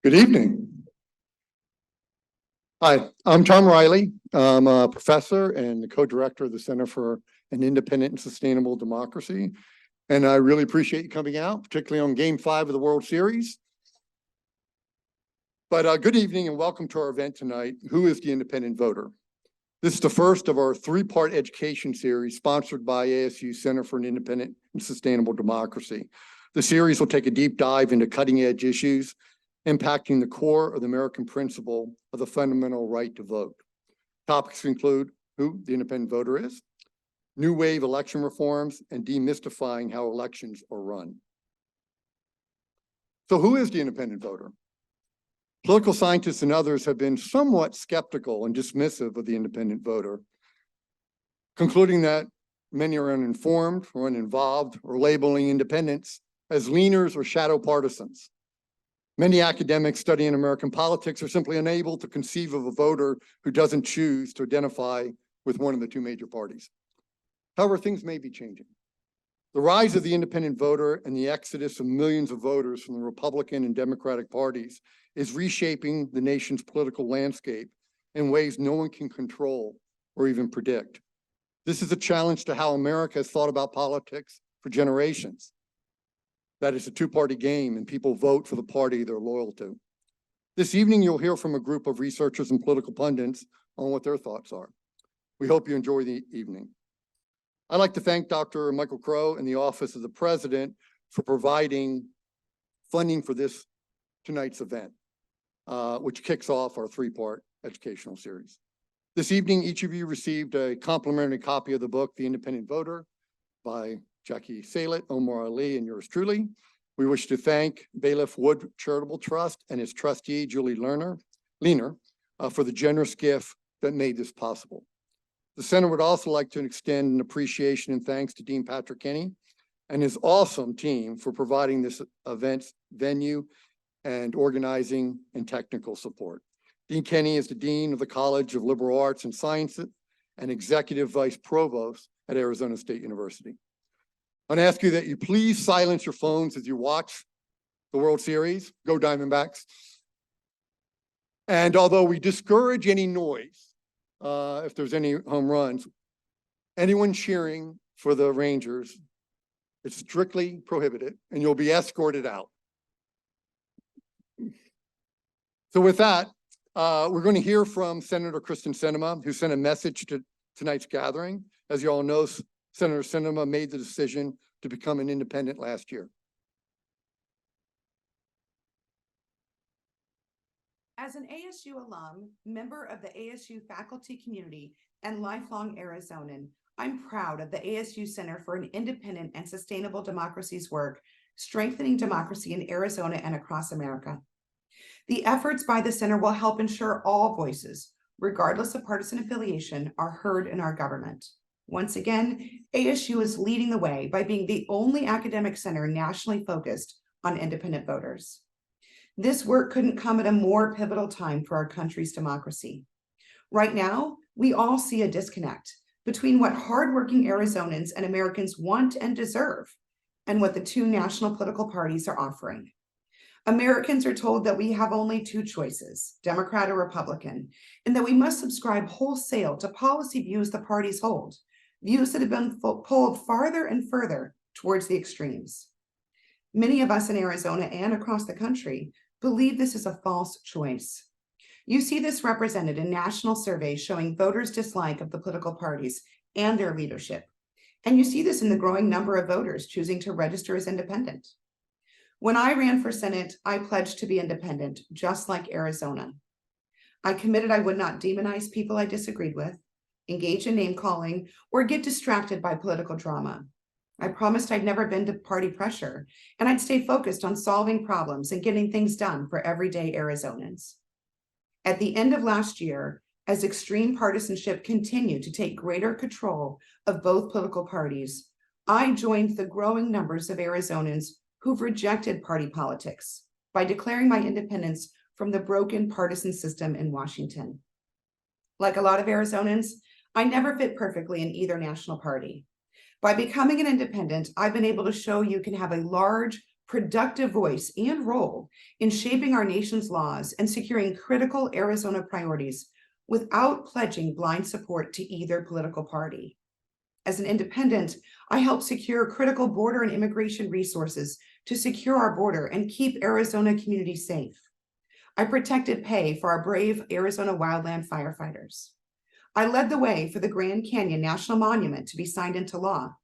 Good evening. Hi, I'm Thom Reilly. I'm a professor and the co-director of the Center for an Independent and Sustainable Democracy. And I really appreciate you coming out, particularly on Game 5 of the World Series. But good evening and welcome to our event tonight, Who is the Independent Voter? This is the first of our three-part education series sponsored by ASU Center for an Independent and Sustainable Democracy. The series will take a deep dive into cutting-edge issues impacting the core of the American principle of the fundamental right to vote. Topics include who the independent voter is, new wave election reforms, and demystifying how elections are run. So who is the independent voter? Political scientists and others have been somewhat skeptical and dismissive of the independent voter, concluding that many are uninformed or uninvolved, or labeling independents as leaners or shadow partisans. Many academics studying American politics are simply unable to conceive of a voter who doesn't choose to identify with one of the two major parties. However, things may be changing. The rise of the independent voter and the exodus of millions of voters from the Republican and Democratic parties is reshaping the nation's political landscape in ways no one can control or even predict. This is a challenge to how America has thought about politics for generations. That is a two-party game, and people vote for the party they're loyal to. This evening, you'll hear from a group of researchers and political pundits on what their thoughts are. We hope you enjoy the evening. I'd like to thank Dr. Michael Crow and the Office of the President for providing funding for this tonight's event, which kicks off our three-part educational series. This evening, each of you received a complimentary copy of the book, The Independent Voter, by Jackie, Salit, Omar Ali, and yours truly. We wish to thank Bailiff Wood Charitable Trust and its trustee, Julie Leaner, for the generous gift that made this possible. The center would also like to extend an appreciation and thanks to Dean Patrick Kenny and his awesome team for providing this event's venue and organizing and technical support. Dean Kenny is the Dean of the College of Liberal Arts and Sciences and Executive Vice Provost at Arizona State University. I'm going to ask you that you please silence your phones as you watch the World Series. Go Diamondbacks. And although we discourage any noise, if there's any home runs, anyone cheering for the Rangers, it's strictly prohibited, and you'll be escorted out. So with that, we're going to hear from Senator Kyrsten Sinema, who sent a message to tonight's gathering. As you all know, Senator Sinema made the decision to become an independent last year. As an ASU alum, member of the ASU faculty community, and lifelong Arizonan, I'm proud of the ASU Center for an Independent and Sustainable Democracy's work, strengthening democracy in Arizona and across America. The efforts by the center will help ensure all voices, regardless of partisan affiliation, are heard in our government. Once again, ASU is leading the way by being the only academic center nationally focused on independent voters. This work couldn't come at a more pivotal time for our country's democracy. Right now, we all see a disconnect between what hardworking Arizonans and Americans want and deserve and what the two national political parties are offering. Americans are told that we have only two choices, Democrat or Republican, and that we must subscribe wholesale to policy views the parties hold, views that have been pulled farther and further towards the extremes. Many of us in Arizona and across the country believe this is a false choice. You see this represented in national surveys showing voters' dislike of the political parties and their leadership. And you see this in the growing number of voters choosing to register as independent. When I ran for Senate, I pledged to be independent, just like Arizona. I committed I would not demonize people I disagreed with, engage in name calling, or get distracted by political drama. I promised I'd never bend to party pressure, and I'd stay focused on solving problems and getting things done for everyday Arizonans. At the end of last year, as extreme partisanship continued to take greater control of both political parties, I joined the growing numbers of Arizonans who've rejected party politics by declaring my independence from the broken partisan system in Washington. Like a lot of Arizonans, I never fit perfectly in either national party. By becoming an independent, I've been able to show you can have a large, productive voice and role in shaping our nation's laws and securing critical Arizona priorities without pledging blind support to either political party. As an independent, I helped secure critical border and immigration resources to secure our border and keep Arizona communities safe. I protected pay for our brave Arizona wildland firefighters. I led the way for the Grand Canyon National Monument to be signed into law,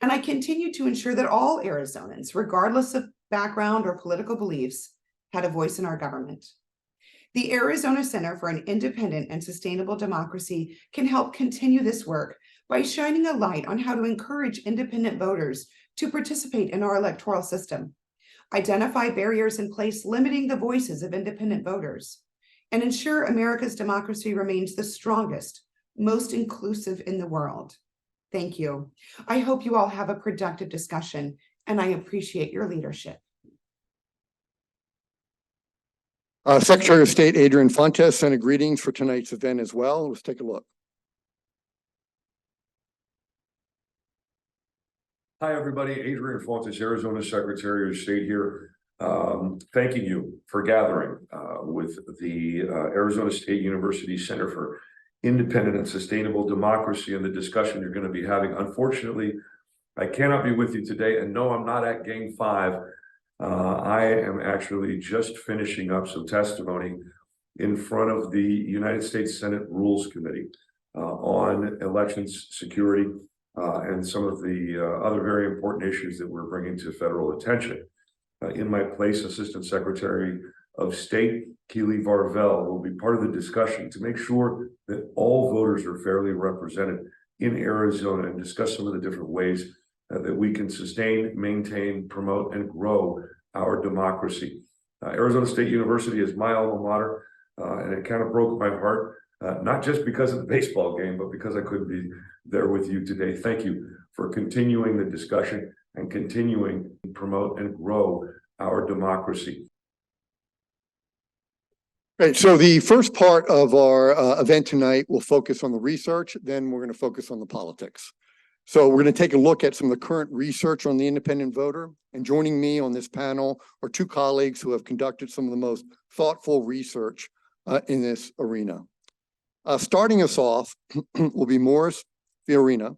and I continue to ensure that all Arizonans, regardless of background or political beliefs, had a voice in our government. The Arizona Center for an Independent and Sustainable Democracy can help continue this work by shining a light on how to encourage independent voters to participate in our electoral system, identify barriers in place limiting the voices of independent voters, and ensure America's democracy remains the strongest, most inclusive in the world. Thank you. I hope you all have a productive discussion, and I appreciate your leadership. Secretary of State Adrian Fontes sent greetings for tonight's event as well. Let's take a look. Hi, everybody. Adrian Fontes, Arizona Secretary of State here. Thanking you for gathering with the Arizona State University Center for Independent and Sustainable Democracy and the discussion you're going to be having. Unfortunately, I cannot be with you today, and no, I'm not at Game 5. I am actually just finishing up some testimony in front of the United States Senate Rules Committee on elections security and some of the other very important issues that we're bringing to federal attention. In my place, Assistant Secretary of State Keely Varvel will be part of the discussion to make sure that all voters are fairly represented in Arizona and discuss some of the different ways that we can sustain, maintain, promote, and grow our democracy. Arizona State University is my alma mater, and it kind of broke my heart, not just because of the baseball game, but because I couldn't be there with you today. Thank you for continuing the discussion and continuing to promote and grow our democracy. Right, so the first part of our event tonight will focus on the research, then we're going to focus on the politics. So we're going to take a look at some of the current research on the independent voter, and joining me on this panel are two colleagues who have conducted some of the most thoughtful research in this arena. Starting us off will be Morris Fiorina,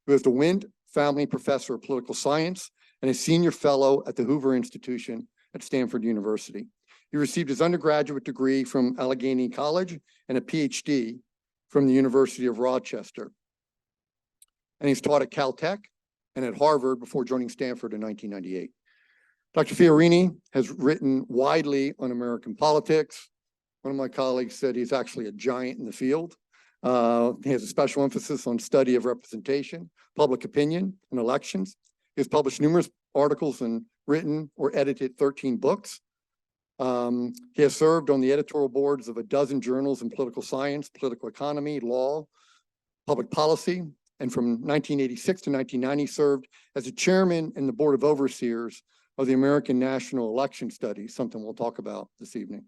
who is the Wendt Family Professor of Political Science and a Senior Fellow at the Hoover Institution at Stanford University. He received his undergraduate degree from Allegheny College and a PhD from the University of Rochester. And he's taught at Caltech and at Harvard before joining Stanford in 1998. Dr. Fiorini has written widely on American politics. One of my colleagues said he's actually a giant in the field. He has a special emphasis on study of representation, public opinion, and elections. He has published numerous articles and written or edited 13 books. He has served on the editorial boards of a dozen journals in political science, political economy, law, public policy, and from 1986 to 1990 served as a chairman in the board of overseers of the American National Election Study, something we'll talk about this evening.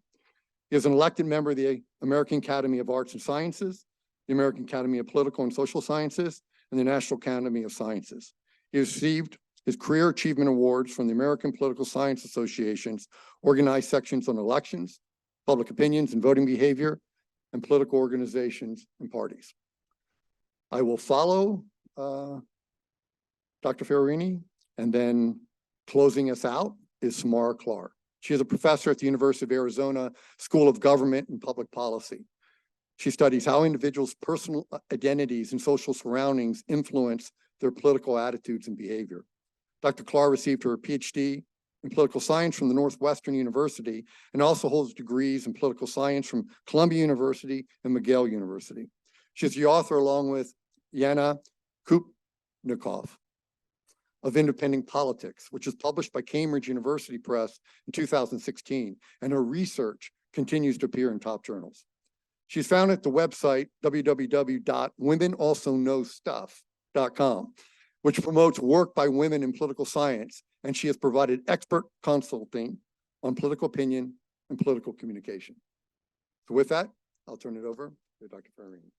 He is an elected member of the American Academy of Arts and Sciences, the American Academy of Political and Social Sciences, and the National Academy of Sciences. He received his Career Achievement Awards from the American Political Science Association's organized sections on elections, public opinions and voting behavior, and political organizations and parties. I will follow Dr. Fiorini, and then closing us out is Samara Klar. She is a professor at the University of Arizona School of Government and Public Policy. She studies how individuals' personal identities and social surroundings influence their political attitudes and behavior. Dr. Klar received her PhD in political science from the Northwestern University and also holds degrees in political science from Columbia University and McGill University. She's the author, along with Yana Kupnikov, of Independent Politics, which was published by Cambridge University Press in 2016, and her research continues to appear in top journals. She's found at the website www.womenalsoknowstuff.com, which promotes work by women in political science, and she has provided expert consulting on political opinion and political communication. So with that, I'll turn it over to Dr. Fiorini.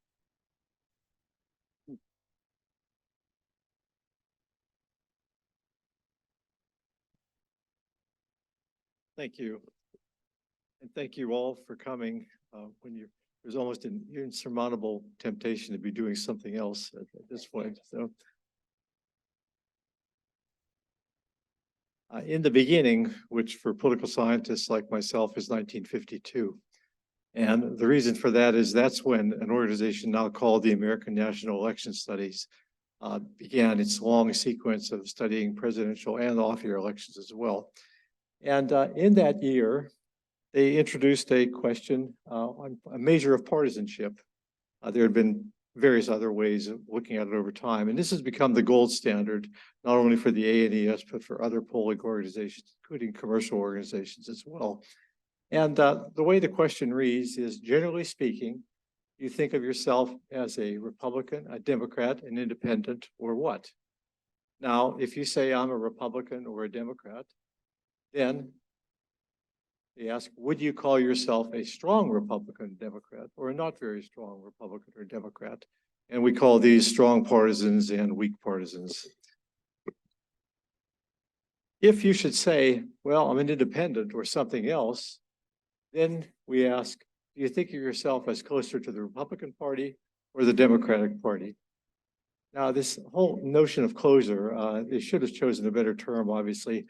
Thank you. And thank you all for coming when there's almost an insurmountable temptation to be doing something else at this point. So in the beginning, which for political scientists like myself is 1952. And the reason for that is that's when an organization now called the American National Election Studies began its long sequence of studying presidential and off-year elections as well. And in that year, they introduced a question on a measure of partisanship. There had been various other ways of looking at it over time, and this has become the gold standard, not only for the ANES, but for other polling organizations, including commercial organizations as well. And the way the question reads is, generally speaking, you think of yourself as a Republican, a Democrat, an independent, or what? Now, if you say I'm a Republican or a Democrat, then they ask, would you call yourself a strong Republican, Democrat, or a not very strong Republican or Democrat? And we call these strong partisans and weak partisans. If you should say, well, I'm an independent or something else, then we ask, do you think of yourself as closer to the Republican Party or the Democratic Party? Now, this whole notion of closer, they should have chosen a better term, obviously.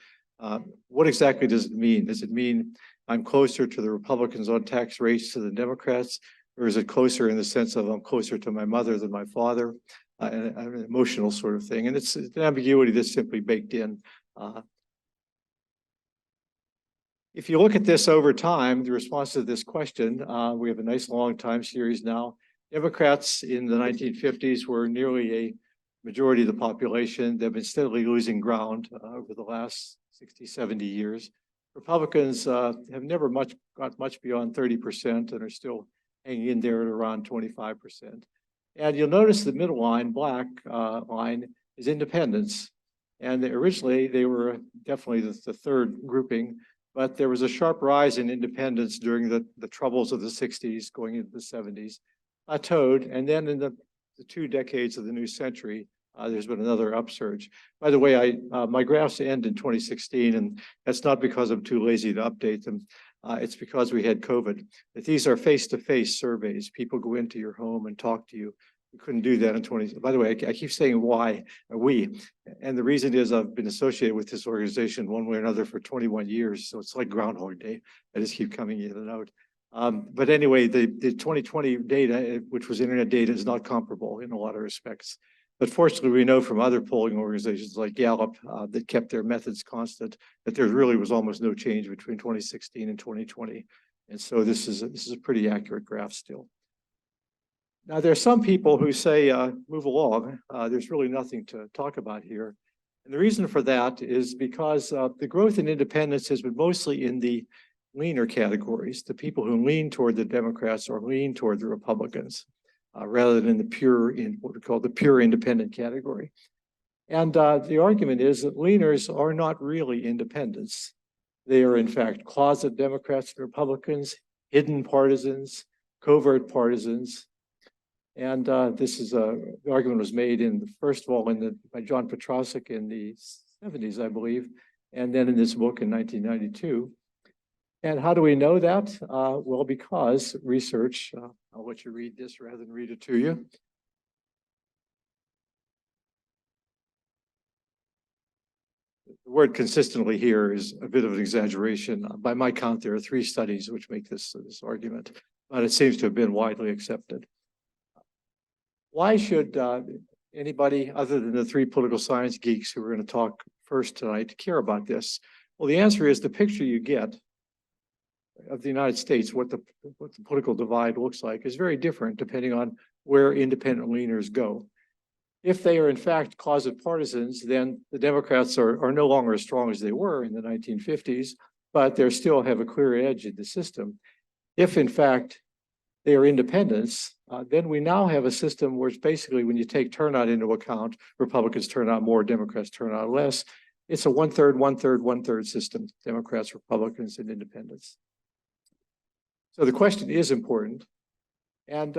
What exactly does it mean? Does it mean I'm closer to the Republicans on tax rates to the Democrats? Or is it closer in the sense of I'm closer to my mother than my father? An emotional sort of thing. And it's an ambiguity that's simply baked in. If you look at this over time, the response to this question, we have a nice long time series now. Democrats in the 1950s were nearly a majority of the population. They've been steadily losing ground over the last 60, 70 years. Republicans have never got much beyond 30% and are still hanging in there at around 25%. And you'll notice the middle line, black line, is independents. And originally they were definitely the third grouping, but there was a sharp rise in independence during the troubles of the 60s going into the 70s, plateaued, and then in the 2 decades of the new century, there's been another upsurge. By the way, my graphs end in 2016, and that's not because I'm too lazy to update them. It's because we had COVID. But these are face-to-face surveys. People go into your home and talk to you. We couldn't do that in 20. By the way, I keep saying why, we. And the reason is I've been associated with this organization one way or another for 21 years. So it's like Groundhog Day. I just keep coming in and out. But anyway, the 2020 data, which was internet data, is not comparable in a lot of respects. But fortunately, we know from other polling organizations like Gallup that kept their methods constant that there really was almost no change between 2016 and 2020. And so this is a pretty accurate graph still. Now, there are some people who say, move along. There's really nothing to talk about here. And the reason for that is because the growth in independence has been mostly in the leaner categories, the people who lean toward the Democrats or lean toward the Republicans. Rather than what we call the pure independent category. And the argument is that leaners are not really independents. They are in fact closet Democrats and Republicans, hidden partisans, covert partisans. And the argument was made first of all by John Petrosik in the 70s, I believe, and then in this book in 1992. And how do we know that? Well, because research, I'll let you read this rather than read it to you. The word consistently here is a bit of an exaggeration. By my count, there are 3 studies which make this argument, but it seems to have been widely accepted. Why should anybody other than the 3 political science geeks who are going to talk first tonight care about this? Well, the answer is the picture you get of the United States, what the political divide looks like, is very different depending on where independent leaners go. If they are in fact closet partisans, then the Democrats are no longer as strong as they were in the 1950s, but they still have a clear edge in the system. If in fact they are independents, then we now have a system where it's basically, when you take turnout into account, Republicans turn out more, Democrats turn out less. It's a 1/3, 1/3, 1/3 system, Democrats, Republicans, and independents. So the question is important. And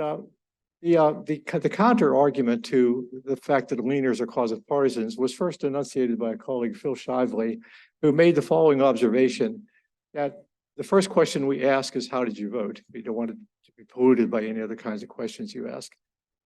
the counter argument to the fact that leaners are closet partisans was first enunciated by a colleague, Phil Shively, who made the following observation. that the first question we ask is, how did you vote? We don't want it to be polluted by any other kinds of questions you ask.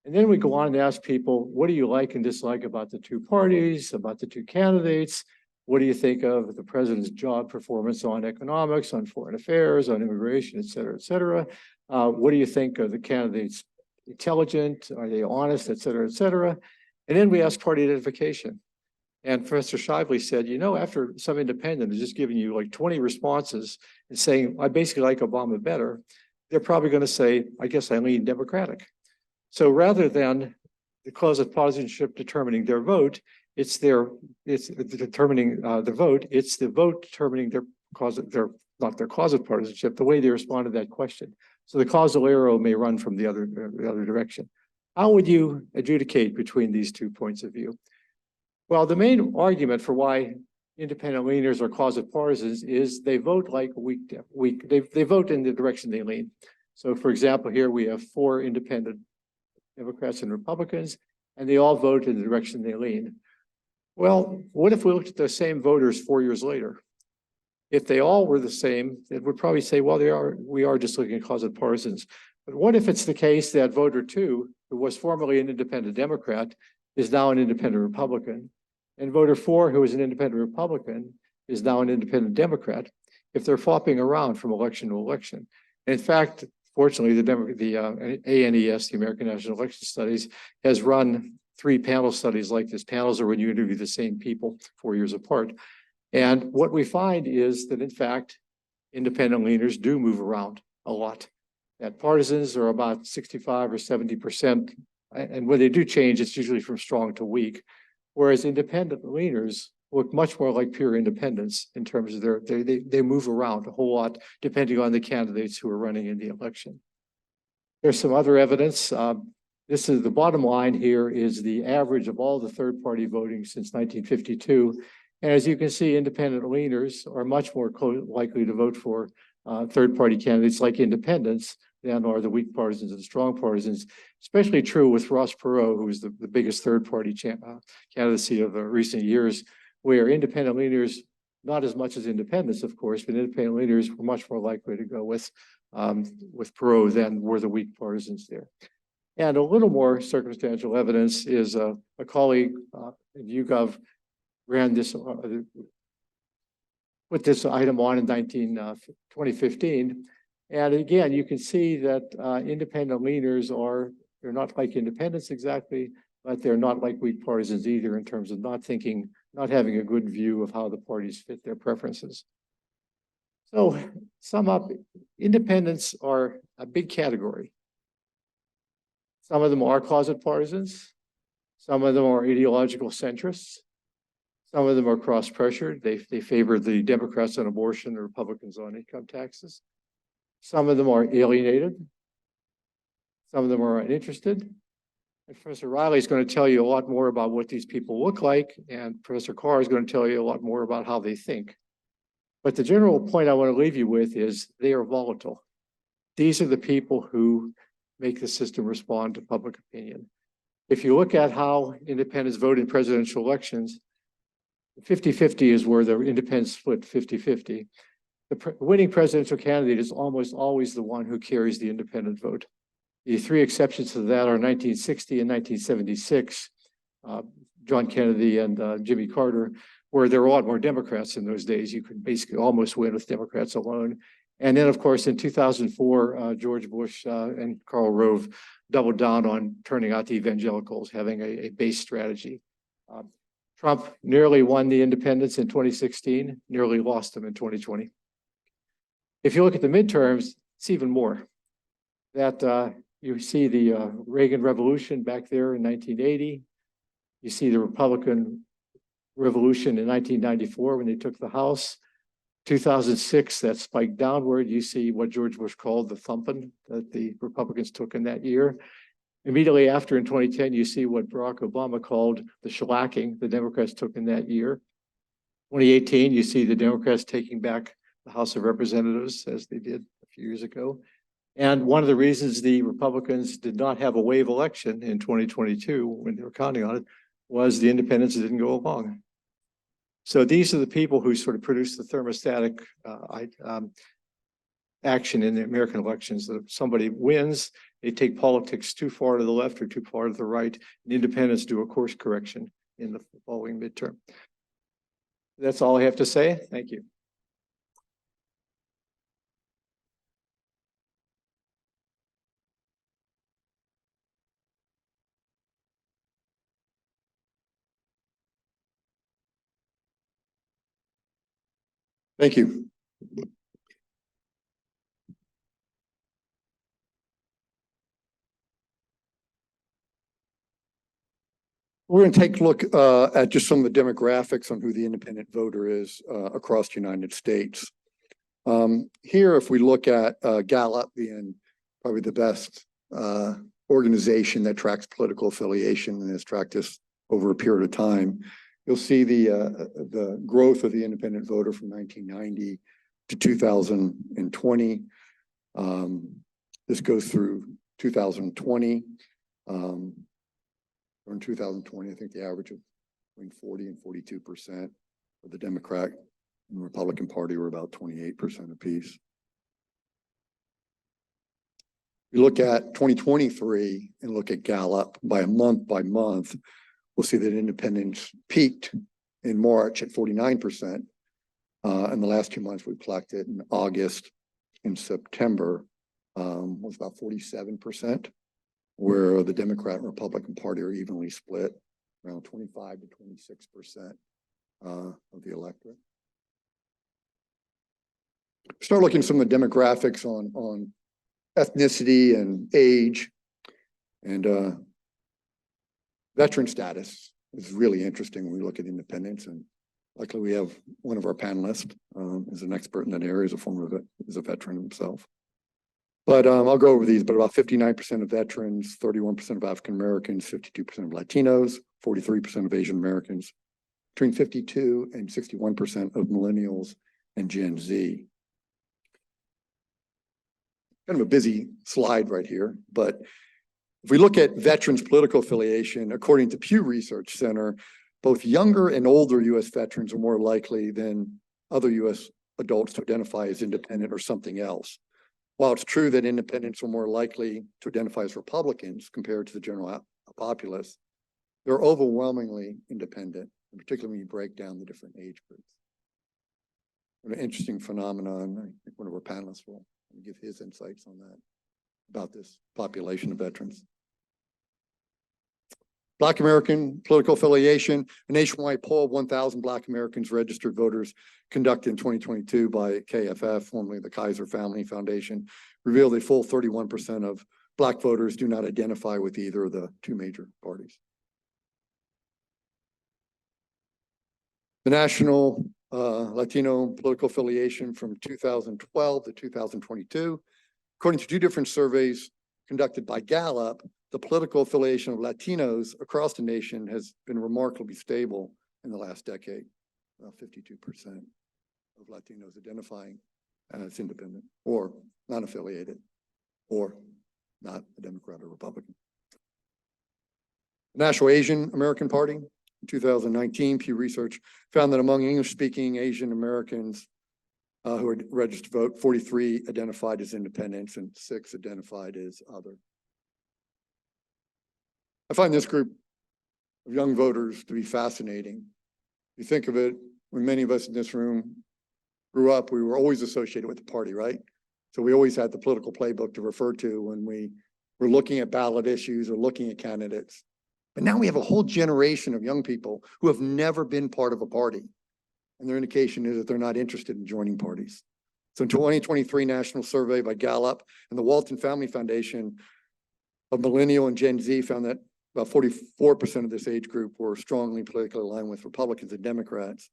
And then we go on to ask people, what do you like and dislike about the two parties, about the two candidates? What do you think of the president's job performance on economics, on foreign affairs, on immigration, et cetera, et cetera? What do you think of the candidates? Intelligent? Are they honest, et cetera, et cetera? And then we ask party identification. And Professor Shively said, you know, after some independent is just giving you like 20 responses and saying, I basically like Obama better, they're probably going to say, I guess I lean Democratic. So rather than the cause of partisanship determining their vote, it's determining the vote. It's the vote determining their cause of not their cause of partisanship, the way they respond to that question. So the causal arrow may run from the other direction. How would you adjudicate between these two points of view? Well, the main argument for why independent leaners are cause of partisans is they vote like they vote in the direction they lean. So for example, here we have 4 independent Democrats and Republicans, and they all vote in the direction they lean. Well, what if we looked at the same voters 4 years later? If they all were the same, it would probably say, well, we are just looking at cause of partisans. But what if it's the case that voter 2, who was formerly an independent Democrat, is now an independent Republican, and voter 4, who is an independent Republican, is now an independent Democrat, if they're flopping around from election to election? In fact, fortunately, the ANES, the American National Election Studies, has run 3 panel studies like this. Panels are when you interview the same people 4 years apart. And what we find is that, in fact, independent leaners do move around a lot. That partisans are about 65 or 70%. And when they do change, it's usually from strong to weak. Whereas independent leaners look much more like pure independents in terms of they move around a whole lot depending on the candidates who are running in the election. There's some other evidence. This is the bottom line here is the average of all the third-party voting since 1952. And as you can see, independent leaners are much more likely to vote for third-party candidates like independents than are the weak partisans and strong partisans, especially true with Ross Perot, who is the biggest third-party candidacy of recent years, where independent leaners, not as much as independents, of course, but independent leaners were much more likely to go with Perot than were the weak partisans there. And a little more circumstantial evidence is a colleague in YouGov ran this, put this item on in 2015. And again, you can see that independent leaners they're not like independents exactly, but they're not like weak partisans either in terms of not having a good view of how the parties fit their preferences. So sum up, independents are a big category. Some of them are closet partisans. Some of them are ideological centrists. Some of them are cross-pressured. They favor the Democrats on abortion, the Republicans on income taxes. Some of them are alienated. Some of them are uninterested. And Professor Reilly is going to tell you a lot more about what these people look like, and Professor Klar is going to tell you a lot more about how they think. But the general point I want to leave you with is they are volatile. These are the people who make the system respond to public opinion. If you look at how independents vote in presidential elections, 50-50 is where the independents split 50-50. The winning presidential candidate is almost always the one who carries the independent vote. The 3 exceptions to that are 1960 and 1976, John Kennedy and Jimmy Carter, where there were a lot more Democrats in those days. You could basically almost win with Democrats alone. And then, of course, in 2004, George Bush and Karl Rove doubled down on turning out the evangelicals, having a base strategy. Trump nearly won the independents in 2016, nearly lost them in 2020. If you look at the midterms, it's even more. That you see the Reagan Revolution back there in 1980. You see the Republican Revolution in 1994 when they took the House. 2006, that spiked downward. You see what George Bush called the thumping that the Republicans took in that year. Immediately after in 2010, you see what Barack Obama called the shellacking the Democrats took in that year. 2018, you see the Democrats taking back the House of Representatives as they did a few years ago. And one of the reasons the Republicans did not have a wave election in 2022 when they were counting on it was the independents didn't go along. So these are the people who sort of produce the thermostatic action in the American elections. That if somebody wins, they take politics too far to the left or too far to the right, and independents do a course correction in the following midterm. That's all I have to say. Thank you. Thank you. We're going to take a look at just some of the demographics on who the independent voter is across the United States. Here, if we look at Gallup being probably the best organization that tracks political affiliation and has tracked this over a period of time, you'll see the growth of the independent voter from 1990 to 2020. This goes through 2020. In 2020, I think the average of between 40 and 42% of the Democrat and Republican Party were about 28% apiece. We look at 2023 and look at Gallup by month, we'll see that independents peaked in March at 49%. And the last 2 months we collected in August and September was about 47%. Where the Democrat and Republican Party are evenly split, around 25 to 26% of the electorate. Start looking at some of the demographics on ethnicity and age, and veteran status is really interesting when we look at independence. And luckily, we have one of our panelists is an expert in that area, is a veteran himself. But I'll go over these, but about 59% of veterans, 31% of African Americans, 52% of Latinos, 43% of Asian Americans, between 52 and 61% of millennials and Gen Z. Kind of a busy slide right here, but if we look at veterans' political affiliation, according to Pew Research Center, both younger and older U.S. veterans are more likely than other U.S. adults to identify as independent or something else. While it's true that independents are more likely to identify as Republicans compared to the general populace, they're overwhelmingly independent, particularly when you break down the different age groups. An interesting phenomenon. I think one of our panelists will give his insights on that, about this population of veterans. Black American political affiliation, a nationwide poll of 1,000 Black Americans registered voters conducted in 2022 by KFF, formerly the Kaiser Family Foundation, revealed a full 31% of Black voters do not identify with either of the two major parties. The national Latino political affiliation from 2012 to 2022, according to two different surveys conducted by Gallup, the political affiliation of Latinos across the nation has been remarkably stable in the last decade. About 52% of Latinos identifying as independent or non-affiliated or not a Democrat or Republican. The National Asian American Party, in 2019, Pew Research found that among English-speaking Asian Americans who are registered to vote, 43 identified as independents and 6 identified as other. I find this group of young voters to be fascinating. You think of it, when many of us in this room grew up, we were always associated with the party, right? So we always had the political playbook to refer to when we were looking at ballot issues or looking at candidates. But now we have a whole generation of young people who have never been part of a party. And their indication is that they're not interested in joining parties. So in 2023 national survey by Gallup and the Walton Family Foundation of Millennial and Gen Z found that about 44% of this age group were strongly politically aligned with Republicans and Democrats,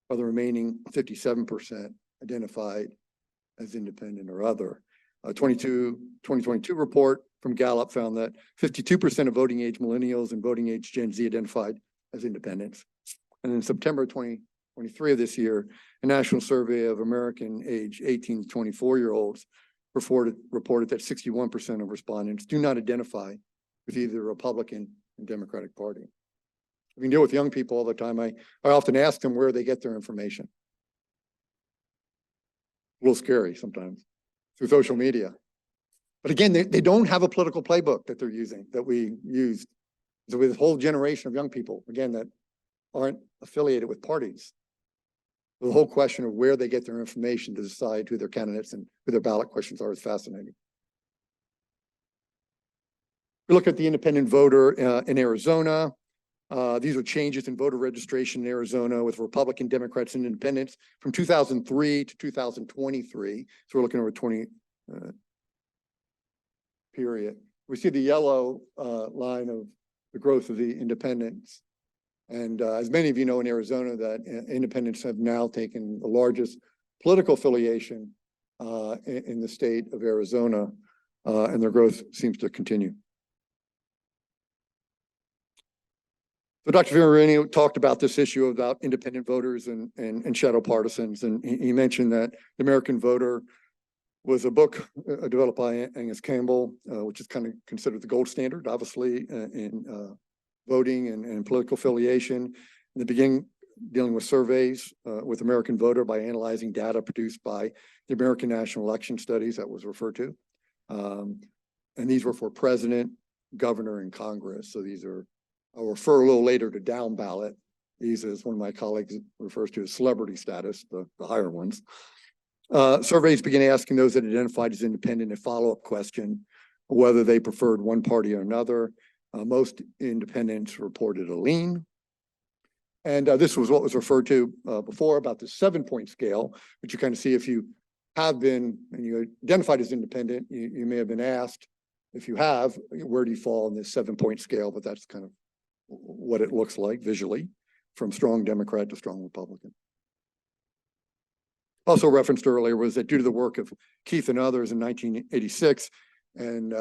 while the remaining 57% identified as independent or other. A 2022 report from Gallup found that 52% of voting age millennials and voting age Gen Z identified as independents. And in September 2023 of this year, a national survey of American age 18 to 24-year-olds reported that 61% of respondents do not identify with either the Republican and Democratic Party. I mean, deal with young people all the time. I often ask them where they get their information. A little scary sometimes through social media. But again, they don't have a political playbook that they're using, that we used. So with a whole generation of young people, again, that aren't affiliated with parties. The whole question of where they get their information to decide who their candidates and who their ballot questions are is fascinating. We look at the independent voter in Arizona. These are changes in voter registration in Arizona with Republican, Democrats, and Independents from 2003 to 2023. So we're looking over a 20 period. We see the yellow line of the growth of the independents. And as many of you know in Arizona, that independents have now taken the largest political affiliation in the state of Arizona, and their growth seems to continue. So Dr. Fiorini talked about this issue about independent voters and shadow partisans, and he mentioned that The American Voter was a book developed by Angus Campbell, which is kind of considered the gold standard, obviously, in voting and political affiliation. In the beginning, dealing with surveys with American Voter by analyzing data produced by the American National Election Studies that was referred to. And these were for president, governor, and Congress. So these are, I'll refer a little later to down ballot. These, as one of my colleagues refers to as celebrity status, the higher ones. Surveys began asking those that identified as independent a follow-up question, whether they preferred one party or another. Most independents reported a lean. And this was what was referred to before about the 7-point scale, which you kind of see if you have been and you identified as independent, you may have been asked, if you have, where do you fall in this 7-point scale? But that's kind of what it looks like visually, from strong Democrat to strong Republican. Also referenced earlier was that due to the work of Keith and others in 1986 and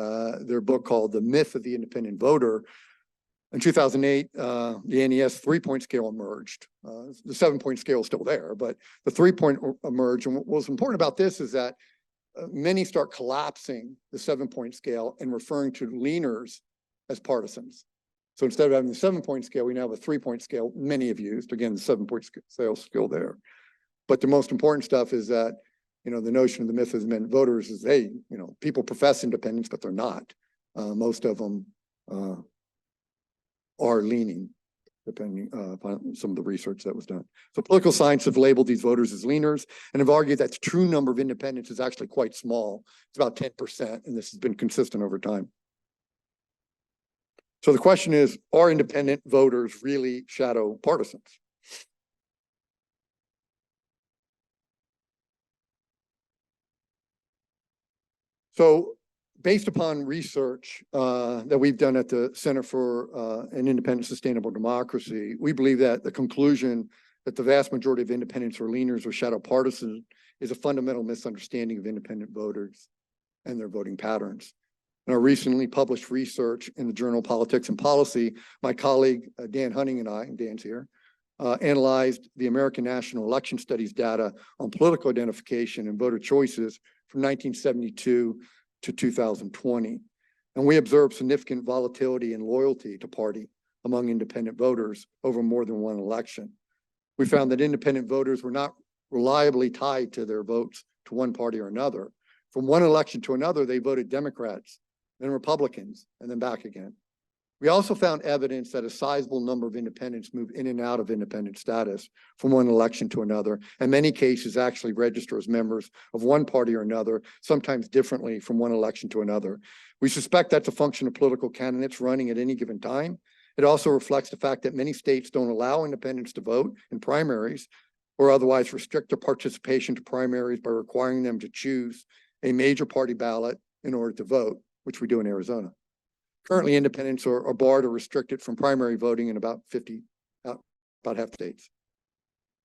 their book called The Myth of the Independent Voter, in 2008, the NES 3-point scale emerged. The 7-point scale is still there, but the 3-point emerged. And what was important about this is that many start collapsing the 7-point scale and referring to leaners as partisans. So instead of having the 7-point scale, we now have a 3-point scale. Many have used, again, the 7-point scale is still there. But the most important stuff is that, you know, the notion of the myth of independent voters is, hey, you know, people profess independence, but they're not. Most of them are leaning, depending upon some of the research that was done. So political science have labeled these voters as leaners and have argued that the true number of independents is actually quite small. It's about 10%, and this has been consistent over time. So the question is, are independent voters really shadow partisans? So based upon research that we've done at the Center for an Independent Sustainable Democracy, we believe that the conclusion that the vast majority of independents are leaners or shadow partisans is a fundamental misunderstanding of independent voters and their voting patterns. In our recently published research in the journal Politics and Policy, my colleague Dan Hunting and I, and Dan's here, analyzed the American National Election Studies data on political identification and voter choices from 1972 to 2020. And we observed significant volatility and loyalty to party among independent voters over more than one election. We found that independent voters were not reliably tied to their votes to one party or another. From one election to another, they voted Democrats, then Republicans, and then back again. We also found evidence that a sizable number of independents move in and out of independent status from one election to another, and many cases actually register as members of one party or another, sometimes differently from one election to another. We suspect that's a function of political candidates running at any given time. It also reflects the fact that many states don't allow independents to vote in primaries or otherwise restrict their participation to primaries by requiring them to choose a major party ballot in order to vote, which we do in Arizona. Currently, independents are barred or restricted from primary voting in about half states.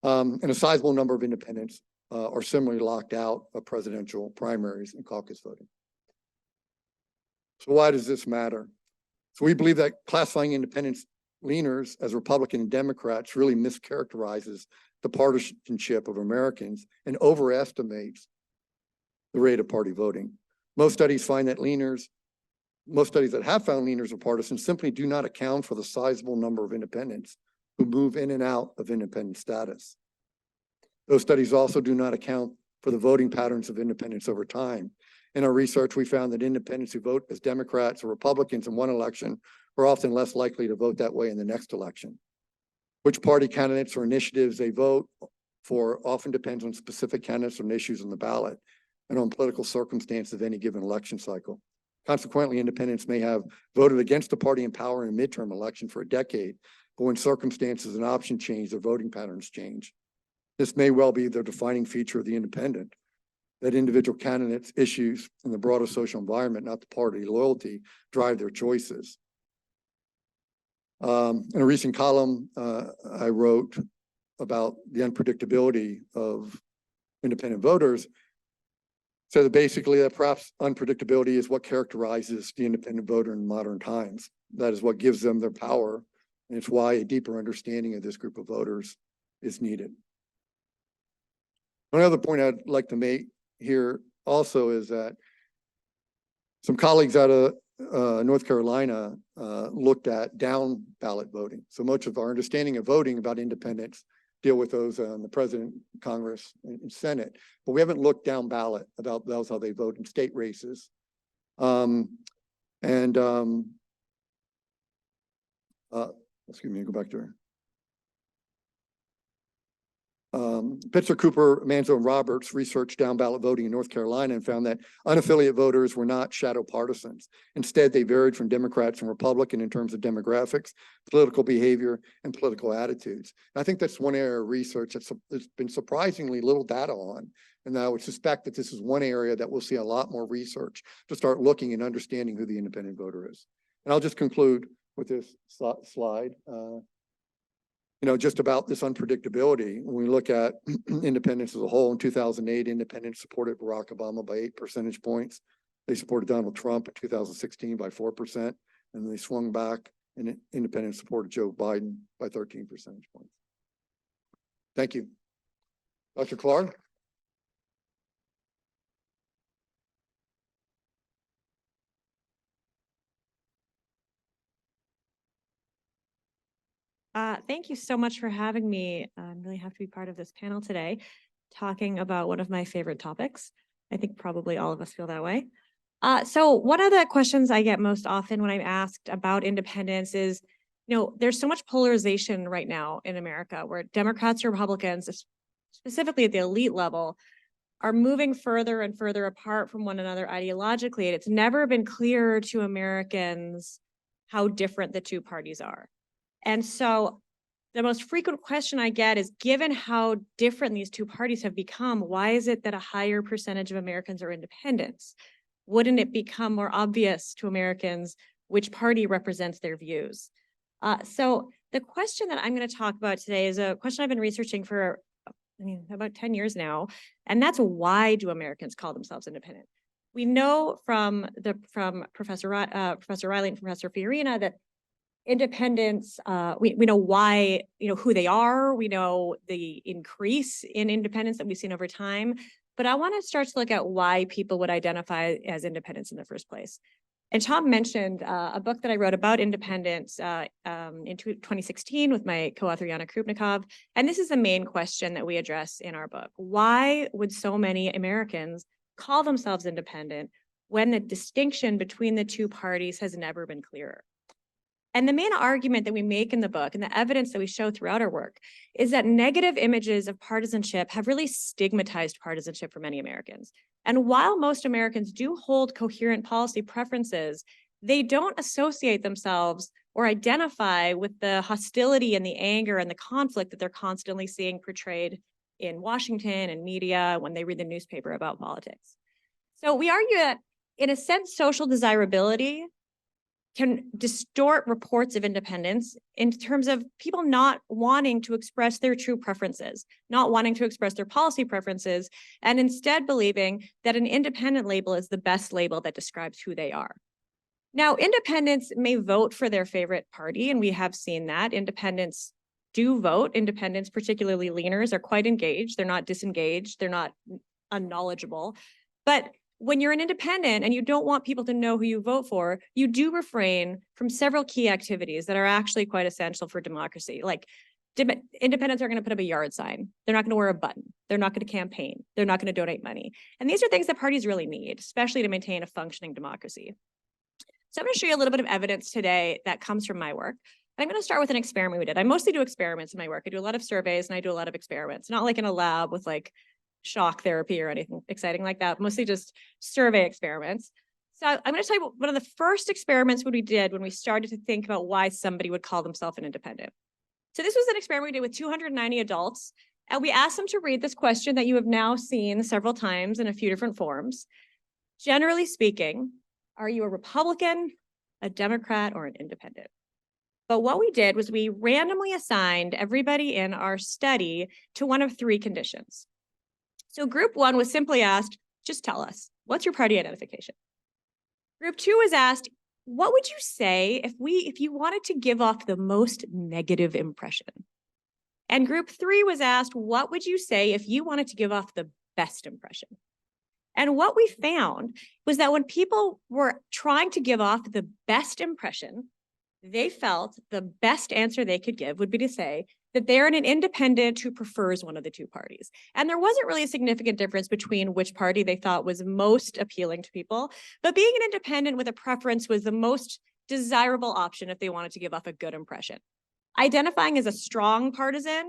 And a sizable number of independents are similarly locked out of presidential primaries and caucus voting. So why does this matter? So we believe that classifying independents leaners as Republican and Democrats really mischaracterizes the partisanship of Americans and overestimates the rate of party voting. Most studies find that leaners most studies that have found leaners or partisans simply do not account for the sizable number of independents who move in and out of independent status. Those studies also do not account for the voting patterns of independents over time. In our research, we found that independents who vote as Democrats or Republicans in one election are often less likely to vote that way in the next election. Which party candidates or initiatives they vote for often depends on specific candidates and issues on the ballot and on political circumstances of any given election cycle. Consequently, independents may have voted against a party in power in a midterm election for a decade, but when circumstances and options change, their voting patterns change. This may well be the defining feature of the independent, that individual candidates' issues and the broader social environment, not the party loyalty, drive their choices. In a recent column I wrote about the unpredictability of independent voters, so that basically that perhaps unpredictability is what characterizes the independent voter in modern times. That is what gives them their power, and it's why a deeper understanding of this group of voters is needed. One other point I'd like to make here also is that some colleagues out of North Carolina looked at down ballot voting. So much of our understanding of voting about independents deal with those on the president, Congress, and Senate, but we haven't looked down ballot about those, how they vote in state races. Excuse me, go back to her. Pitzer, Cooper, Manzo, and Roberts researched down ballot voting in North Carolina and found that unaffiliated voters were not shadow partisans. Instead, they varied from Democrats and Republican in terms of demographics, political behavior, and political attitudes. And I think that's one area of research that's there's been surprisingly little data on. And I would suspect that this is one area that we'll see a lot more research to start looking and understanding who the independent voter is. And I'll just conclude with this slide. Just about this unpredictability. When we look at independents as a whole, in 2008, independents supported Barack Obama by 8 percentage points. They supported Donald Trump in 2016 by 4%, and they swung back and independents supported Joe Biden by 13 percentage points. Thank you. Dr. Klar? Thank you so much for having me. I'm really happy to be part of this panel today, talking about one of my favorite topics. I think probably all of us feel that way. So one of the questions I get most often when I'm asked about independence is, there's so much polarization right now in America where Democrats or Republicans, specifically at the elite level, are moving further and further apart from one another ideologically. And it's never been clear to Americans how different the two parties are. And so the most frequent question I get is, given how different these two parties have become, why is it that a higher percentage of Americans are independents? Wouldn't it become more obvious to Americans which party represents their views? So the question that I'm going to talk about today is a question I've been researching for about 10 years now, and that's why do Americans call themselves independent? We know from Professor Reilly and Professor Fiorina that independence, we know why, who they are. We know the increase in independence that we've seen over time. But I want to start to look at why people would identify as independents in the first place. And Thom mentioned a book that I wrote about independence in 2016 with my co-author Yana Krupnikov. And this is the main question that we address in our book. Why would so many Americans call themselves independent when the distinction between the two parties has never been clearer? And the main argument that we make in the book and the evidence that we show throughout our work is that negative images of partisanship have really stigmatized partisanship for many Americans. And while most Americans do hold coherent policy preferences, they don't associate themselves or identify with the hostility and the anger and the conflict that they're constantly seeing portrayed in Washington and media when they read the newspaper about politics. So we argue that, in a sense, social desirability can distort reports of independence in terms of people not wanting to express their true preferences, not wanting to express their policy preferences, and instead believing that an independent label is the best label that describes who they are. Now, independents may vote for their favorite party, and we have seen that. Independents do vote. Independents, particularly leaners, are quite engaged. They're not disengaged. They're not unknowledgeable. But when you're an independent and you don't want people to know who you vote for, you do refrain from several key activities that are actually quite essential for democracy. Like independents are going to put up a yard sign. They're not going to wear a button. They're not going to campaign. They're not going to donate money. And these are things that parties really need, especially to maintain a functioning democracy. So I'm going to show you a little bit of evidence today that comes from my work. And I'm going to start with an experiment we did. I mostly do experiments in my work. I do a lot of surveys and I do a lot of experiments, not like in a lab with like shock therapy or anything exciting like that, mostly just survey experiments. So I'm going to tell you one of the first experiments we did when we started to think about why somebody would call themselves an independent. So this was an experiment we did with 290 adults, and we asked them to read this question that you have now seen several times in a few different forms. Generally speaking, are you a Republican, a Democrat, or an independent? But what we did was we randomly assigned everybody in our study to one of three conditions. So group one was simply asked, just tell us, what's your party identification? Group two was asked, what would you say if you wanted to give off the most negative impression? And group three was asked, what would you say if you wanted to give off the best impression? And what we found was that when people were trying to give off the best impression, they felt the best answer they could give would be to say that they're an independent who prefers one of the two parties. And there wasn't really a significant difference between which party they thought was most appealing to people, but being an independent with a preference was the most desirable option if they wanted to give off a good impression. Identifying as a strong partisan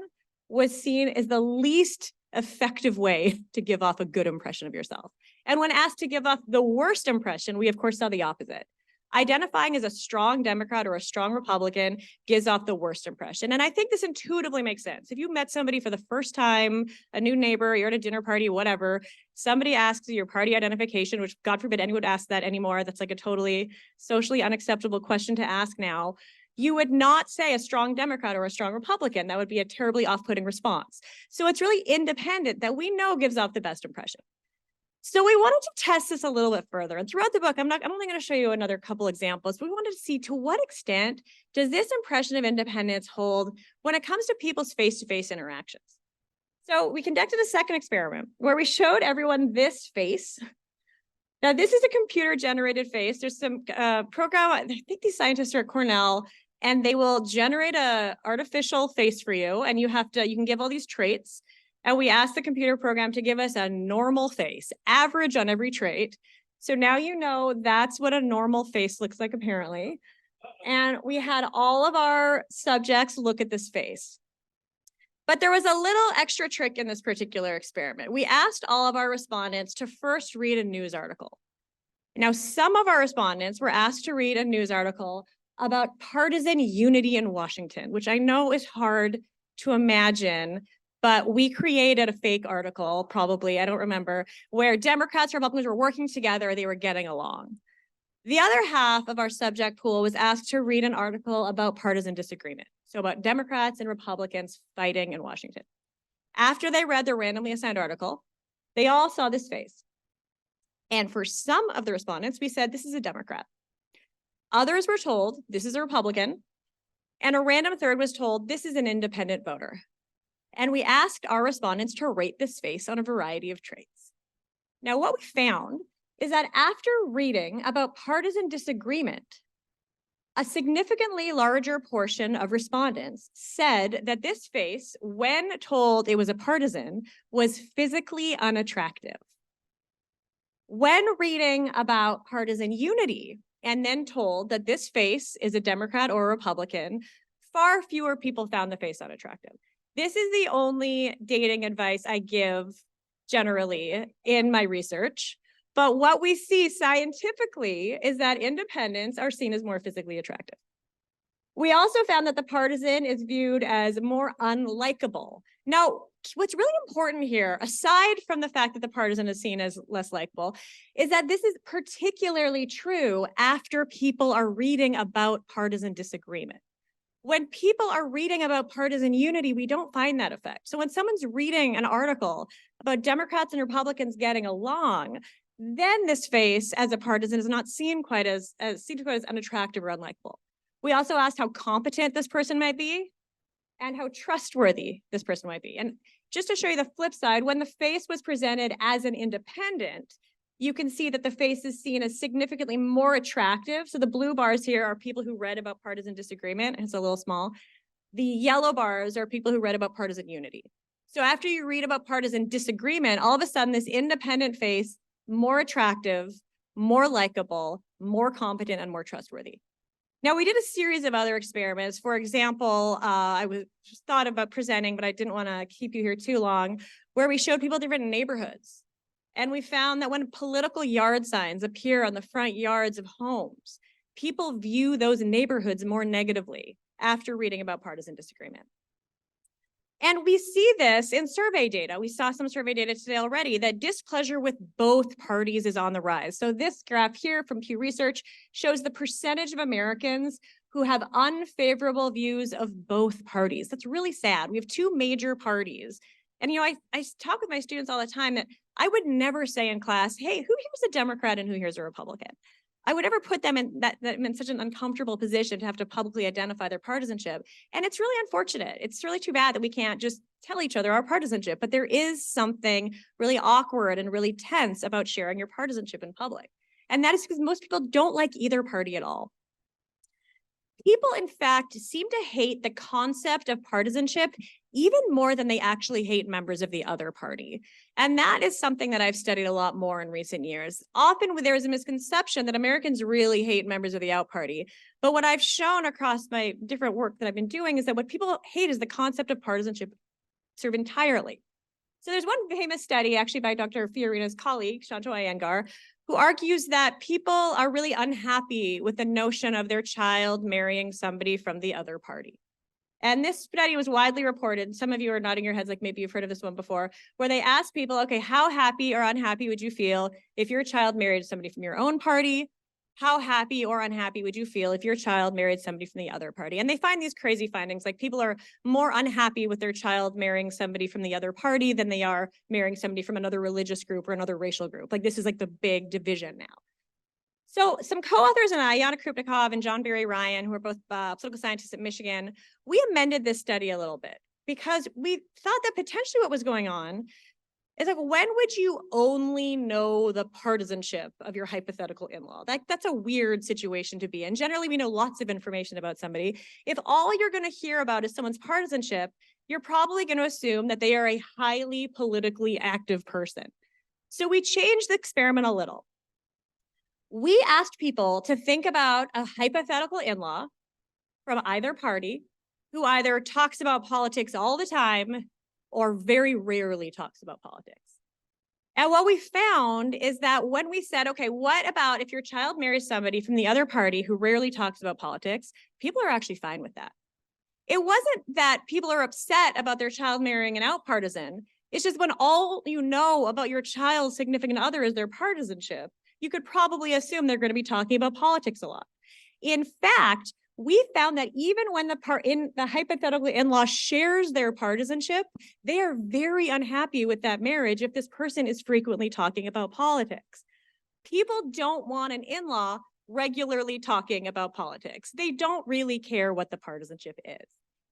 was seen as the least effective way to give off a good impression of yourself. And when asked to give off the worst impression, we of course saw the opposite. Identifying as a strong Democrat or a strong Republican gives off the worst impression. And I think this intuitively makes sense. If you met somebody for the first time, a new neighbor, you're at a dinner party, whatever, somebody asks you your party identification, which God forbid anyone would ask that anymore. That's like a totally socially unacceptable question to ask now. You would not say a strong Democrat or a strong Republican. That would be a terribly off-putting response. So it's really independent that we know gives off the best impression. So we wanted to test this a little bit further. And throughout the book, I'm only going to show you another couple examples, but we wanted to see to what extent does this impression of independence hold when it comes to people's face-to-face interactions. So we conducted a second experiment where we showed everyone this face. Now, this is a computer-generated face. There's some program, I think these scientists are at Cornell, and they will generate an artificial face for you, and you can give all these traits. And we asked the computer program to give us a normal face, average on every trait. So now you know that's what a normal face looks like, apparently. And we had all of our subjects look at this face. But there was a little extra trick in this particular experiment. We asked all of our respondents to first read a news article. Now, some of our respondents were asked to read a news article about partisan unity in Washington, which I know is hard to imagine, but we created a fake article, probably, I don't remember, where Democrats and Republicans were working together, they were getting along. The other half of our subject pool was asked to read an article about partisan disagreement, so about Democrats and Republicans fighting in Washington. After they read the randomly assigned article, they all saw this face. And for some of the respondents, we said, this is a Democrat. Others were told, this is a Republican. And a random third was told, this is an independent voter. And we asked our respondents to rate this face on a variety of traits. Now, what we found is that after reading about partisan disagreement, a significantly larger portion of respondents said that this face, when told it was a partisan, was physically unattractive. When reading about partisan unity and then told that this face is a Democrat or a Republican, far fewer people found the face unattractive. This is the only dating advice I give generally in my research. But what we see scientifically is that independents are seen as more physically attractive. We also found that the partisan is viewed as more unlikable. Now, what's really important here, aside from the fact that the partisan is seen as less likable, is that this is particularly true after people are reading about partisan disagreement. When people are reading about partisan unity, we don't find that effect. So when someone's reading an article about Democrats and Republicans getting along, then this face as a partisan is not seen quite as unattractive or unlikable. We also asked how competent this person might be and how trustworthy this person might be. And just to show you the flip side, when the face was presented as an independent, you can see that the face is seen as significantly more attractive. So the blue bars here are people who read about partisan disagreement, and it's a little small. The yellow bars are people who read about partisan unity. So after you read about partisan disagreement, all of a sudden this independent face, more attractive, more likable, more competent, and more trustworthy. Now, we did a series of other experiments. For example, I was just thought about presenting, but I didn't want to keep you here too long, where we showed people different neighborhoods. And we found that when political yard signs appear on the front yards of homes, people view those neighborhoods more negatively after reading about partisan disagreement. And we see this in survey data. We saw some survey data today already that displeasure with both parties is on the rise. So this graph here from Pew Research shows the percentage of Americans who have unfavorable views of both parties. That's really sad. We have two major parties. And I talk with my students all the time that I would never say in class, hey, who here's a Democrat and who here's a Republican? I would never put them in that in such an uncomfortable position to have to publicly identify their partisanship. And it's really unfortunate. It's really too bad that we can't just tell each other our partisanship, but there is something really awkward and really tense about sharing your partisanship in public. And that is because most people don't like either party at all. People, in fact, seem to hate the concept of partisanship even more than they actually hate members of the other party. And that is something that I've studied a lot more in recent years. Often there is a misconception that Americans really hate members of the out party. But what I've shown across my different work that I've been doing is that what people hate is the concept of partisanship sort of entirely. So there's one famous study actually by Dr. Fiorina's colleague, Shanto Iyengar, who argues that people are really unhappy with the notion of their child marrying somebody from the other party. And this study was widely reported. Some of you are nodding your heads like maybe you've heard of this one before, where they asked people, okay, how happy or unhappy would you feel if your child married somebody from your own party? How happy or unhappy would you feel if your child married somebody from the other party? And they find these crazy findings, like people are more unhappy with their child marrying somebody from the other party than they are marrying somebody from another religious group or another racial group. Like this is like the big division now. So some co-authors and I, Yana Krupnikov and John Barry Ryan, who are both political scientists at Michigan, we amended this study a little bit because we thought that potentially what was going on is like, when would you only know the partisanship of your hypothetical in-law? That's a weird situation to be in. Generally, we know lots of information about somebody. If all you're going to hear about is someone's partisanship, you're probably going to assume that they are a highly politically active person. So we changed the experiment a little. We asked people to think about a hypothetical in-law from either party who either talks about politics all the time or very rarely talks about politics. And what we found is that when we said, okay, what about if your child marries somebody from the other party who rarely talks about politics, people are actually fine with that. It wasn't that people are upset about their child marrying an out partisan. It's just when all you know about your child's significant other is their partisanship, you could probably assume they're going to be talking about politics a lot. In fact, we found that even when the hypothetical in-law shares their partisanship, they are very unhappy with that marriage if this person is frequently talking about politics. People don't want an in-law regularly talking about politics. They don't really care what the partisanship is.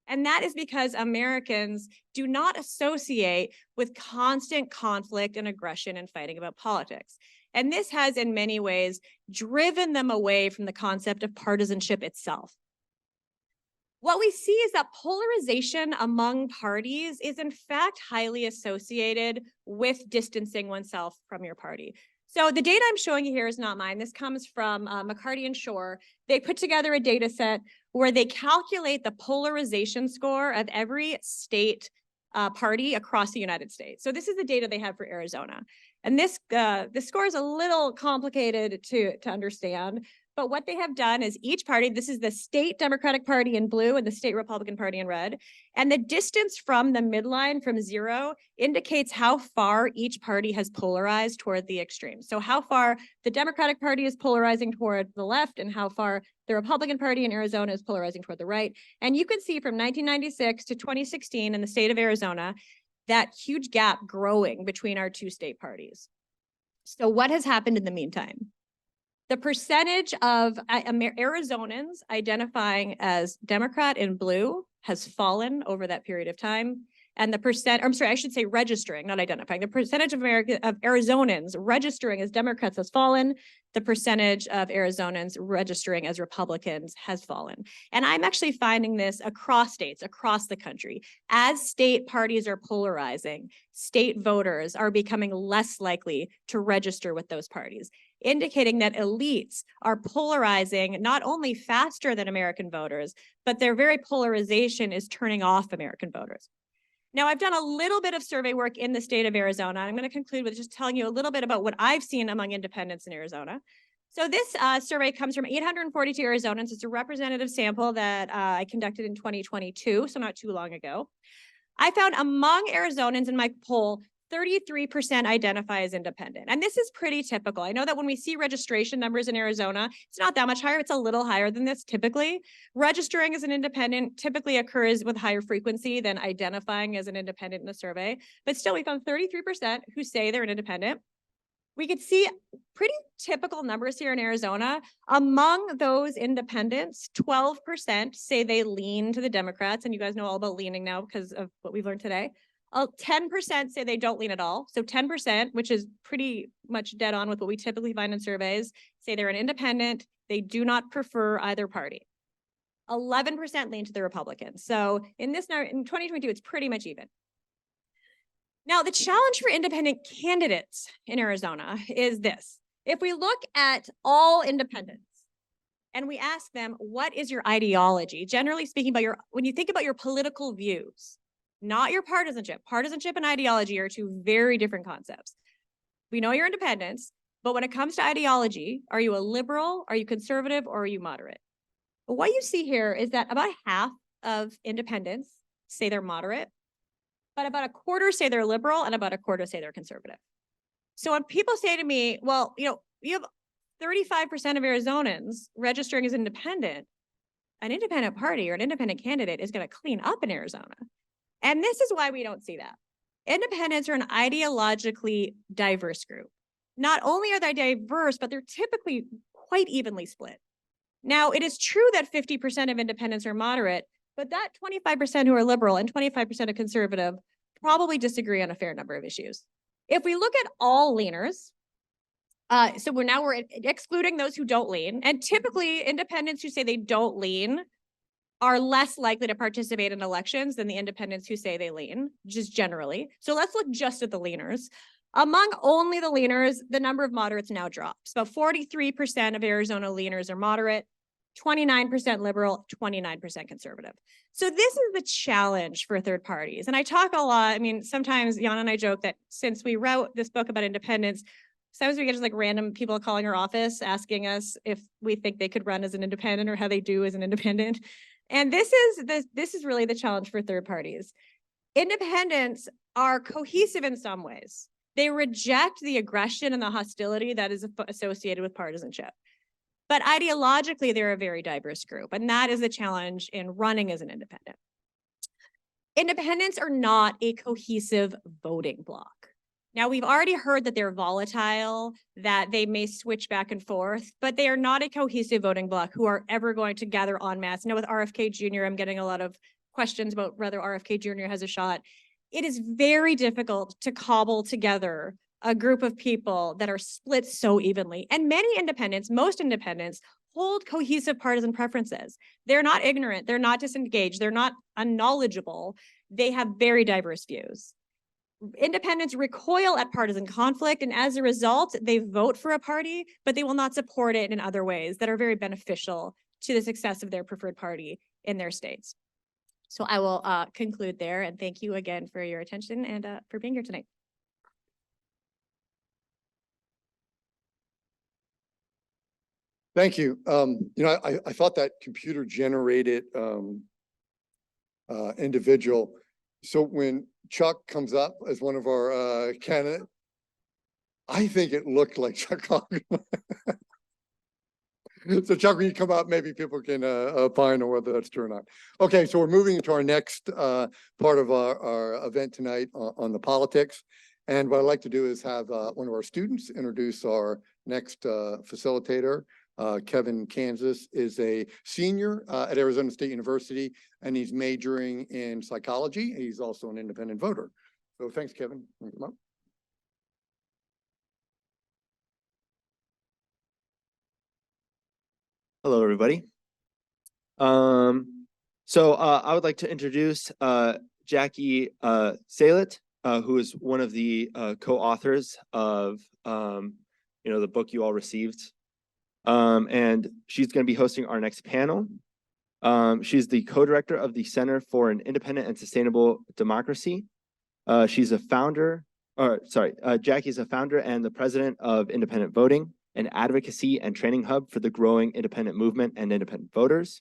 And that is because Americans do not associate with constant conflict and aggression and fighting about politics. And this has, in many ways, driven them away from the concept of partisanship itself. What we see is that polarization among parties is, in fact, highly associated with distancing oneself from your party. So the data I'm showing you here is not mine. This comes from McCarty and Shore. They put together a data set where they calculate the polarization score of every state party across the United States. So this is the data they have for Arizona. And this score is a little complicated to understand, but what they have done is each party, this is the state Democratic Party in blue and the state Republican Party in red, and the distance from the midline from 0 indicates how far each party has polarized toward the extreme. So how far the Democratic Party is polarizing toward the left and how far the Republican Party in Arizona is polarizing toward the right. And you can see from 1996 to 2016 in the state of Arizona, that huge gap growing between our two state parties. So what has happened in the meantime? The percentage of Arizonans identifying as Democrat in blue has fallen over that period of time. And the percent, I'm sorry, I should say registering, not identifying. The percentage of Arizonans registering as Democrats has fallen. The percentage of Arizonans registering as Republicans has fallen. And I'm actually finding this across states, across the country. As state parties are polarizing, state voters are becoming less likely to register with those parties, indicating that elites are polarizing not only faster than American voters, but their very polarization is turning off American voters. Now, I've done a little bit of survey work in the state of Arizona. I'm going to conclude with just telling you a little bit about what I've seen among independents in Arizona. So this survey comes from 842 Arizonans. It's a representative sample that I conducted in 2022, so not too long ago. I found among Arizonans in my poll, 33% identify as independent. And this is pretty typical. I know that when we see registration numbers in Arizona, it's not that much higher. It's a little higher than this typically. Registering as an independent typically occurs with higher frequency than identifying as an independent in the survey. But still, we found 33% who say they're an independent. We could see pretty typical numbers here in Arizona. Among those independents, 12% say they lean to the Democrats. And you guys know all about leaning now because of what we've learned today. 10% say they don't lean at all. So 10%, which is pretty much dead on with what we typically find in surveys, say they're an independent. They do not prefer either party. 11% lean to the Republicans. So in 2022, it's pretty much even. Now, the challenge for independent candidates in Arizona is this. If we look at all independents and we ask them, what is your ideology? Generally speaking, when you think about your political views, not your partisanship. Partisanship and ideology are two very different concepts. We know you're independents, but when it comes to ideology, are you a liberal, are you conservative, or are you moderate? But what you see here is that about half of independents say they're moderate, but about a quarter say they're liberal, and about a quarter say they're conservative. So when people say to me, well, you have 35% of Arizonans registering as independent, an independent party or an independent candidate is going to clean up in Arizona. And this is why we don't see that. Independents are an ideologically diverse group. Not only are they diverse, but they're typically quite evenly split. Now, it is true that 50% of independents are moderate, but that 25% who are liberal and 25% are conservative probably disagree on a fair number of issues. If we look at all leaners, so we're excluding those who don't lean, and typically independents who say they don't lean are less likely to participate in elections than the independents who say they lean, just generally. So let's look just at the leaners. Among only the leaners, the number of moderates now drops. About 43% of Arizona leaners are moderate, 29% liberal, 29% conservative. So this is the challenge for third parties. And I talk a lot, I mean, sometimes Jan and I joke that since we wrote this book about independence, sometimes we get just like random people calling our office asking us if we think they could run as an independent or how they do as an independent. And this is really the challenge for third parties. Independents are cohesive in some ways. They reject the aggression and the hostility that is associated with partisanship. But ideologically, they're a very diverse group, and that is the challenge in running as an independent. Independents are not a cohesive voting bloc. Now, we've already heard that they're volatile, that they may switch back and forth, but they are not a cohesive voting bloc who are ever going to gather en masse. Now, with RFK Jr., I'm getting a lot of questions about whether RFK Jr. has a shot. It is very difficult to cobble together a group of people that are split so evenly. And many independents, most independents, hold cohesive partisan preferences. They're not ignorant, they're not disengaged, they're not unknowledgeable. They have very diverse views. Independents recoil at partisan conflict, and as a result, they vote for a party, but they will not support it in other ways that are very beneficial to the success of their preferred party in their states. So I will conclude there, and thank you again for your attention and for being here tonight. Thank you. I thought that computer generated individual. So when Chuck comes up as one of our candidates, I think it looked like Chuck Coughlin. So Chuck, when you come up, maybe people can opine on whether that's true or not. Okay, so we're moving into our next part of our event tonight on the politics. And what I'd like to do is have one of our students introduce our next facilitator, Kevin Kansas is a senior at Arizona State University, and he's majoring in psychology. He's also an independent voter. So thanks, Kevin. Come up. Hello, everybody. I would like to introduce Jackie Salit, who is one of the co-authors of the book you all received. And she's going to be hosting our next panel. She's the co-director of the Center for an Independent and Sustainable Democracy. She's a founder, Jackie's a founder and the president of Independent Voting, an advocacy and training hub for the growing independent movement and independent voters.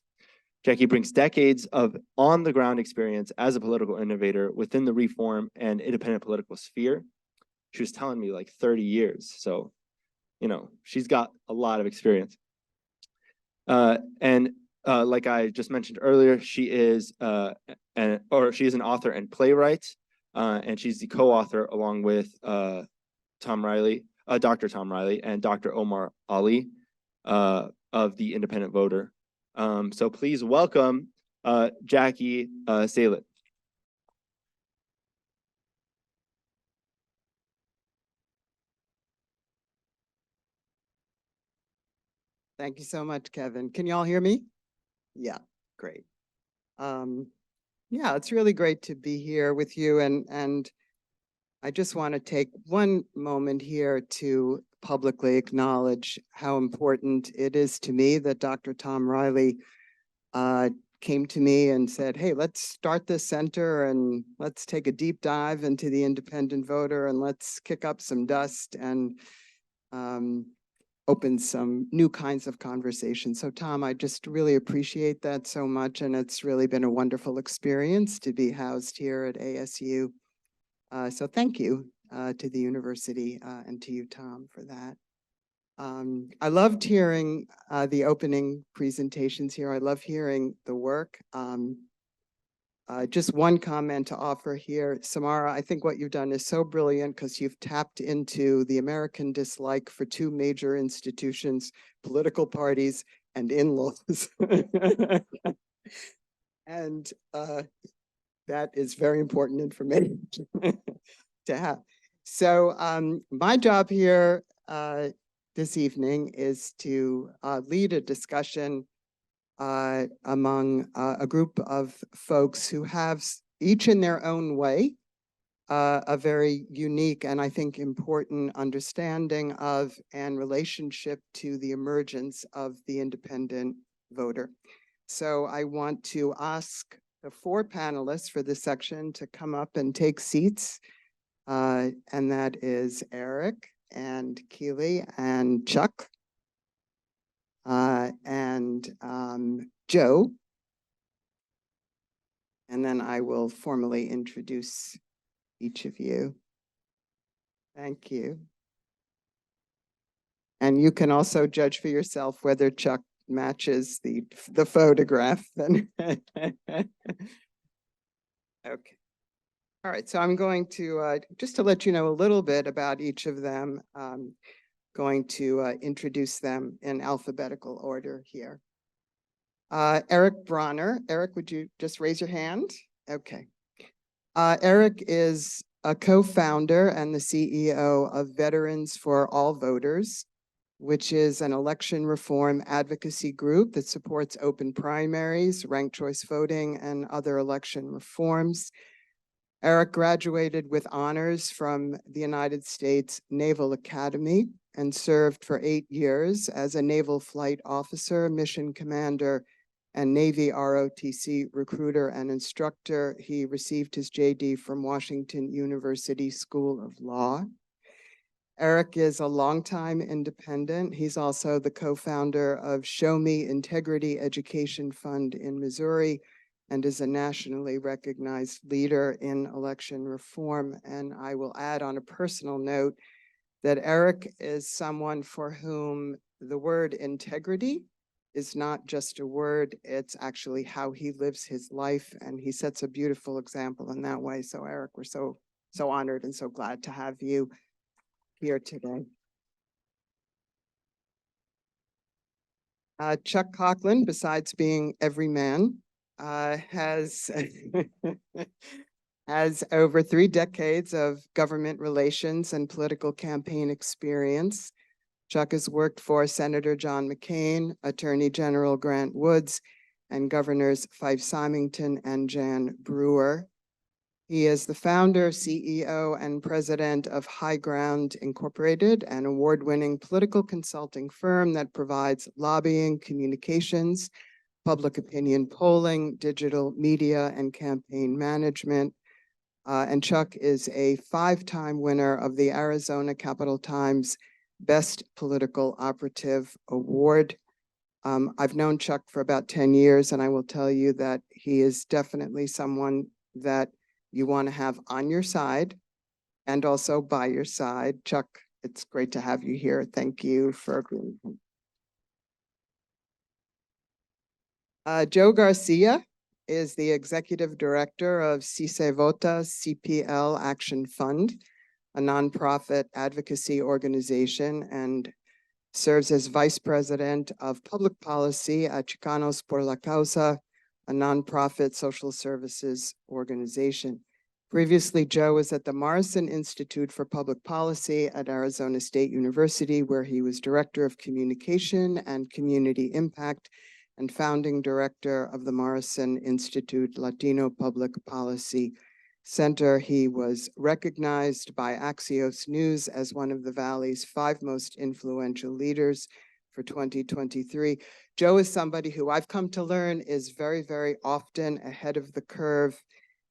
Jackie brings decades of on-the-ground experience as a political innovator within the reform and independent political sphere. She was telling me like 30 years. So, she's got a lot of experience. Like I just mentioned earlier, she is an author and playwright, and she's the co-author along with Thom Reilly, Dr. Thom Reilly, and Dr. Omar Ali of the Independent Voter. So please welcome Jackie Salit. Thank you so much, Kevin. Can you all hear me? Yeah, great. Yeah, it's really great to be here with you. And I just want to take one moment here to publicly acknowledge how important it is to me that Dr. Thom Reilly came to me and said, hey, let's start this center and let's take a deep dive into the independent voter and let's kick up some dust and open some new kinds of conversations. So Thom, I just really appreciate that so much. And it's really been a wonderful experience to be housed here at ASU. So thank you to the university and to you, Thom, for that. I loved hearing the opening presentations here. I love hearing the work. Just one comment to offer here. Samara, I think what you've done is so brilliant because you've tapped into the American dislike for two major institutions, political parties and in-laws. And that is very important information to have. So my job here this evening is to lead a discussion among a group of folks who have each in their own way a very unique and I think important understanding of and relationship to the emergence of the independent voter. So I want to ask the four panelists for this section to come up and take seats. And that is Eric and Keely and Chuck. And Joe, and then I will formally introduce each of you. Thank you. And you can also judge for yourself whether Chuck matches the photograph. Then. Okay. All right, so I'm going to, just to let you know a little bit about each of them, going to introduce them in alphabetical order here. Eric Bronner. Eric, would you just raise your hand? Okay. Eric is a co-founder and the CEO of Veterans for All Voters, which is an election reform advocacy group that supports open primaries, ranked choice voting, and other election reforms. Eric graduated with honors from the United States Naval Academy and served for 8 years as a naval flight officer, mission commander, and Navy ROTC recruiter and instructor. He received his JD from Washington University School of Law. Eric is a longtime independent. He's also the co-founder of Show Me Integrity Education Fund in Missouri and is a nationally recognized leader in election reform. And I will add on a personal note that Eric is someone for whom the word integrity is not just a word, it's actually how he lives his life. And he sets a beautiful example in that way. So Eric, we're so honored and so glad to have you here today. Chuck Coughlin, besides being every man, has has over 3 decades of government relations and political campaign experience. Chuck has worked for Senator John McCain, Attorney General Grant Woods, and Governors Fife Symington and Jan Brewer. He is the founder, CEO, and president of HighGround Incorporated, an award-winning political consulting firm that provides lobbying, communications, public opinion polling, digital media, and campaign management. And Chuck is a 5-time winner of the Arizona Capital Times Best Political Operative Award. I've known Chuck for about 10 years, and I will tell you that he is definitely someone that you want to have on your side and also by your side. Chuck, it's great to have you here. Thank you for being here. Joe Garcia is the executive director of CISD CPL Action Fund, a nonprofit advocacy organization, and serves as vice president of public policy at Chicanos por la Causa, a nonprofit social services organization. Previously, Joe was at the Morrison Institute for Public Policy at Arizona State University, where he was director of communication and community impact and founding director of the Morrison Institute Latino Public Policy Center. He was recognized by Axios News as one of the Valley's 5 most influential leaders for 2023. Joe is somebody who I've come to learn is very, very often ahead of the curve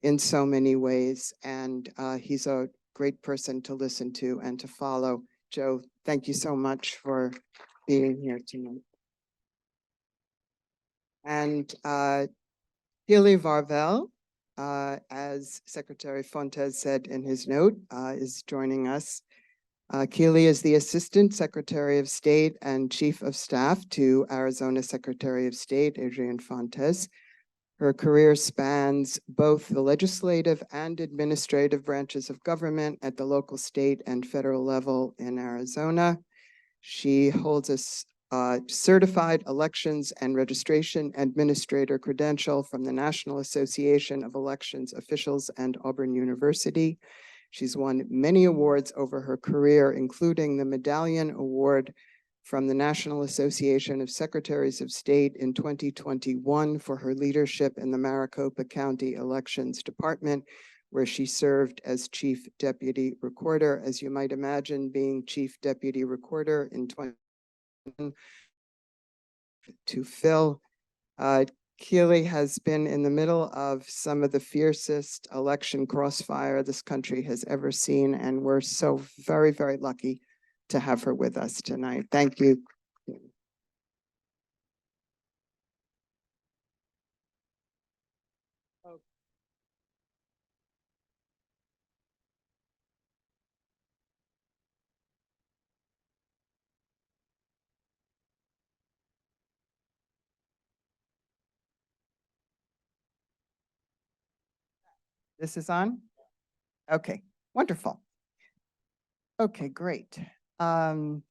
in so many ways. And he's a great person to listen to and to follow. Joe, thank you so much for being here tonight. And Keely Varvel, as Secretary Fontes said in his note, is joining us. Keely is the Assistant Secretary of State and Chief of Staff to Arizona Secretary of State, Adrian Fontes. Her career spans both the legislative and administrative branches of government at the local, state, and federal level in Arizona. She holds a certified elections and registration administrator credential from the National Association of Elections Officials and Auburn University. She's won many awards over her career, including the Medallion Award from the National Association of Secretaries of State in 2021 for her leadership in the Maricopa County Elections Department, where she served as Chief Deputy Recorder. As you might imagine, being Chief Deputy Recorder in 2021 to fill. Keely has been in the middle of some of the fiercest election crossfire this country has ever seen, and we're so very, very lucky to have her with us tonight. Thank you. This is on? Okay, wonderful. Okay, great. All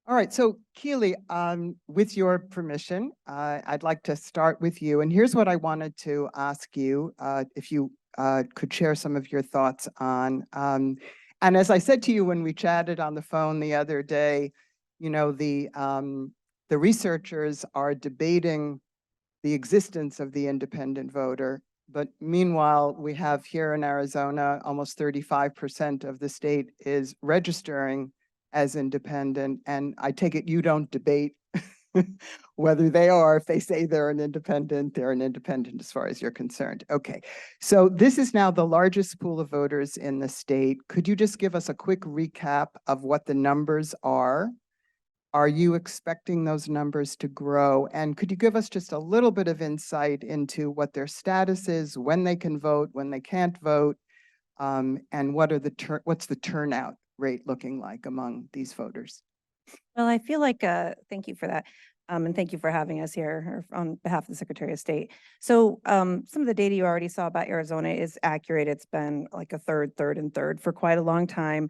right, so Keely, with your permission, I'd like to start with you. And here's what I wanted to ask you, if you could share some of your thoughts on. And as I said to you when we chatted on the phone the other day, you know, the researchers are debating the existence of the independent voter. But meanwhile, we have here in Arizona, almost 35% of the state is registering as independent. And I take it you don't debate whether they are. If they say they're an independent as far as you're concerned. Okay, so this is now the largest pool of voters in the state. Could you just give us a quick recap of what the numbers are? Are you expecting those numbers to grow? And could you give us just a little bit of insight into what their status is, when they can vote, when they can't vote, and what are what's the turnout rate looking like among these voters? Well, I feel like, thank you for that. And thank you for having us here or on behalf of the Secretary of State. So some of the data you already saw about Arizona is accurate. It's been like a third for quite a long time.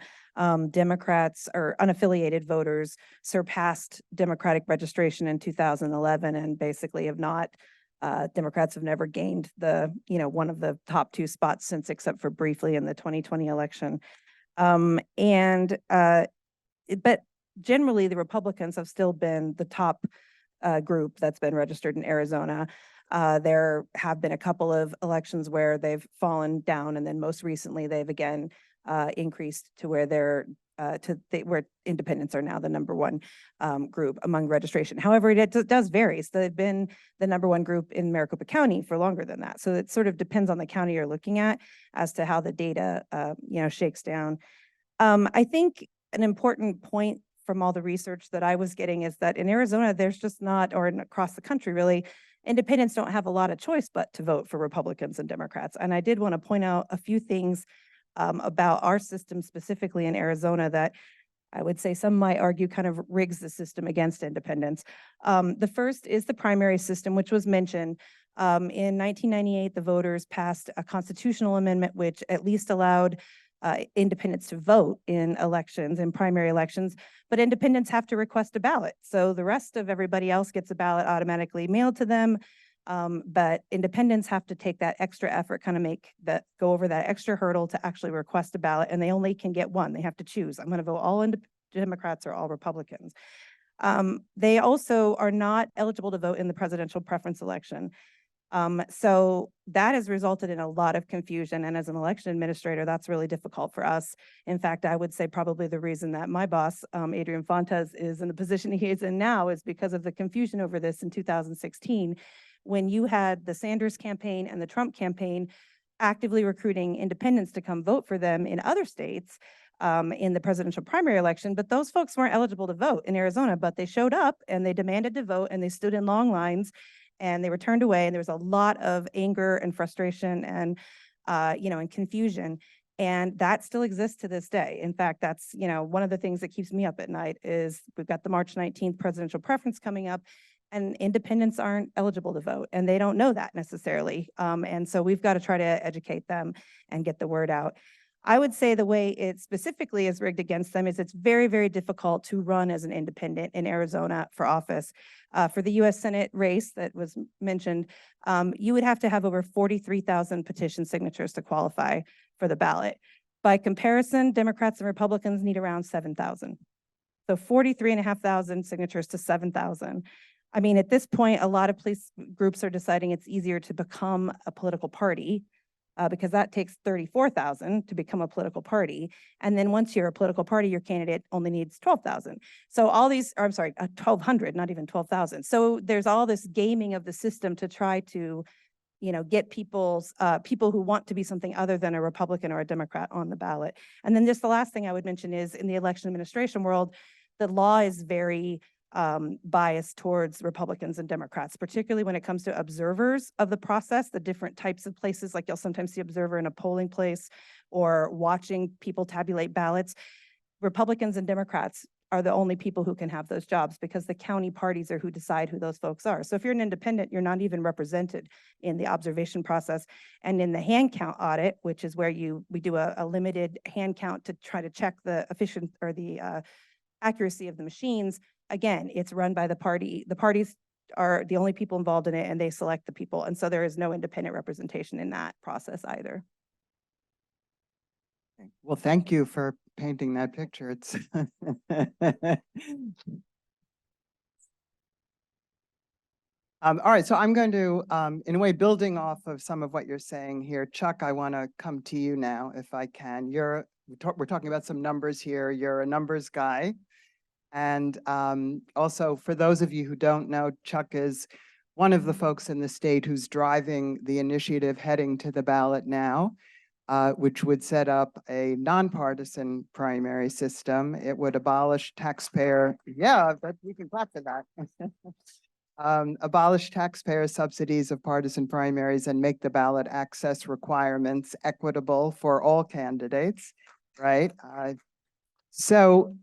Democrats or unaffiliated voters surpassed Democratic registration in 2011 and basically have not, Democrats have never gained the, one of the top two spots since, except for briefly in the 2020 election. But generally, the Republicans have still been the top group that's been registered in Arizona. There have been a couple of elections where they've fallen down, and then most recently they've again increased to where where independents are now the number one group among registration. However, it does vary. So they've been the number one group in Maricopa County for longer than that. So it sort of depends on the county you're looking at as to how the data shakes down. I think an important point from all the research that I was getting is that in Arizona, there's just not, or across the country really, independents don't have a lot of choice but to vote for Republicans and Democrats. And I did want to point out a few things about our system specifically in Arizona that I would say some might argue kind of rigs the system against independents. The first is the primary system, which was mentioned. In 1998, the voters passed a constitutional amendment which at least allowed independents to vote in elections, in primary elections, but independents have to request a ballot. So the rest of everybody else gets a ballot automatically mailed to them. But independents have to take that extra effort, kind of go over that extra hurdle to actually request a ballot, and they only can get one. They have to choose. I'm going to vote all Democrats or all Republicans. They also are not eligible to vote in the presidential preference election. So that has resulted in a lot of confusion. And as an election administrator, that's really difficult for us. In fact, I would say probably the reason that my boss, Adrian Fontes, is in the position he is in now is because of the confusion over this in 2016, when you had the Sanders campaign and the Trump campaign actively recruiting independents to come vote for them in other states in the presidential primary election. But those folks weren't eligible to vote in Arizona, but they showed up and they demanded to vote and they stood in long lines and they were turned away. And there was a lot of anger and frustration and, and confusion. And that still exists to this day. In fact, that's, one of the things that keeps me up at night is we've got the March 19th presidential preference coming up and independents aren't eligible to vote and they don't know that necessarily. And so we've got to try to educate them and get the word out. I would say the way it specifically is rigged against them is it's very, very difficult to run as an independent in Arizona for office. For the US Senate race that was mentioned, you would have to have over 43,000 petition signatures to qualify for the ballot. By comparison, Democrats and Republicans need around 7,000. So 43,500 signatures to 7,000. I mean, at this point, a lot of police groups are deciding it's easier to become a political party because that takes 34,000 to become a political party. And then once you're a political party, your candidate only needs 12,000. So all these, or I'm sorry, 1,200, not even 12,000. So there's all this gaming of the system to try to, get people who want to be something other than a Republican or a Democrat on the ballot. And then just the last thing I would mention is in the election administration world, the law is very biased towards Republicans and Democrats, particularly when it comes to observers of the process, the different types of places, like you'll sometimes see observer in a polling place or watching people tabulate ballots. Republicans and Democrats are the only people who can have those jobs because the county parties are who decide who those folks are. So if you're an independent, you're not even represented in the observation process. And in the hand count audit, which is where we do a limited hand count to try to check the efficient or the accuracy of the machines. Again, it's run by the party. The parties are the only people involved in it and they select the people. And so there is no independent representation in that process either. Well, thank you for painting that picture. It's all right, so I'm going to, in a way, building off of some of what you're saying here. Chuck, I want to come to you now, if I can. We're talking about some numbers here. You're a numbers guy. And also, for those of you who don't know, Chuck is one of the folks in the state who's driving the initiative heading to the ballot now, which would set up a nonpartisan primary system. It would abolish taxpayer, but we can clap for that. Abolish taxpayer subsidies of partisan primaries and make the ballot access requirements equitable for all candidates, right? So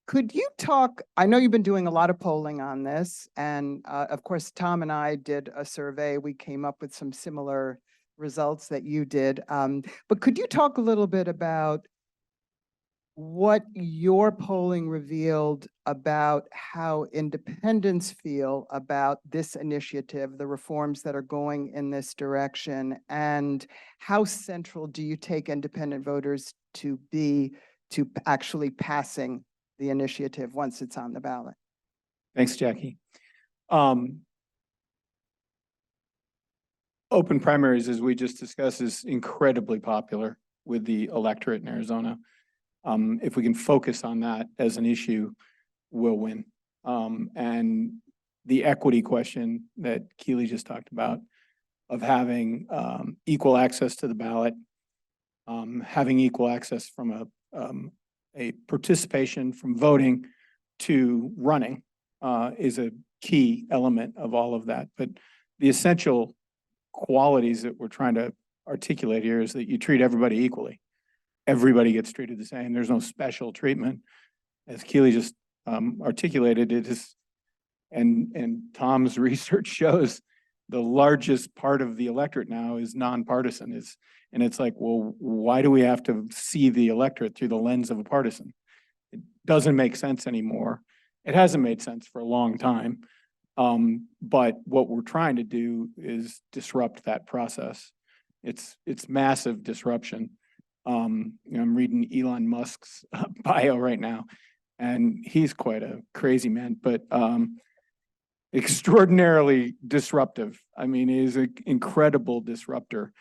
Could you talk, I know you've been doing a lot of polling on this, and of course, Tom and I did a survey. We came up with some similar results that you did. But could you talk a little bit about what your polling revealed about how independents feel about this initiative, the reforms that are going in this direction, and how central do you take independent voters to be to actually passing the initiative once it's on the ballot? Thanks, Jackie. Open primaries, as we just discussed, is incredibly popular with the electorate in Arizona. If we can focus on that as an issue, we'll win. And the equity question that Keely just talked about of having equal access to the ballot, having equal access from a participation from voting to running is a key element of all of that. But the essential qualities that we're trying to articulate here is that you treat everybody equally. Everybody gets treated the same. There's no special treatment. As Keely just articulated, it is, and Tom's research shows the largest part of the electorate now is nonpartisan. And it's like, well, why do we have to see the electorate through the lens of a partisan? It doesn't make sense anymore. It hasn't made sense for a long time. But what we're trying to do is disrupt that process. It's massive disruption. I'm reading Elon Musk's bio right now, and he's quite a crazy man, but extraordinarily disruptive. I mean, he's an incredible disruptor.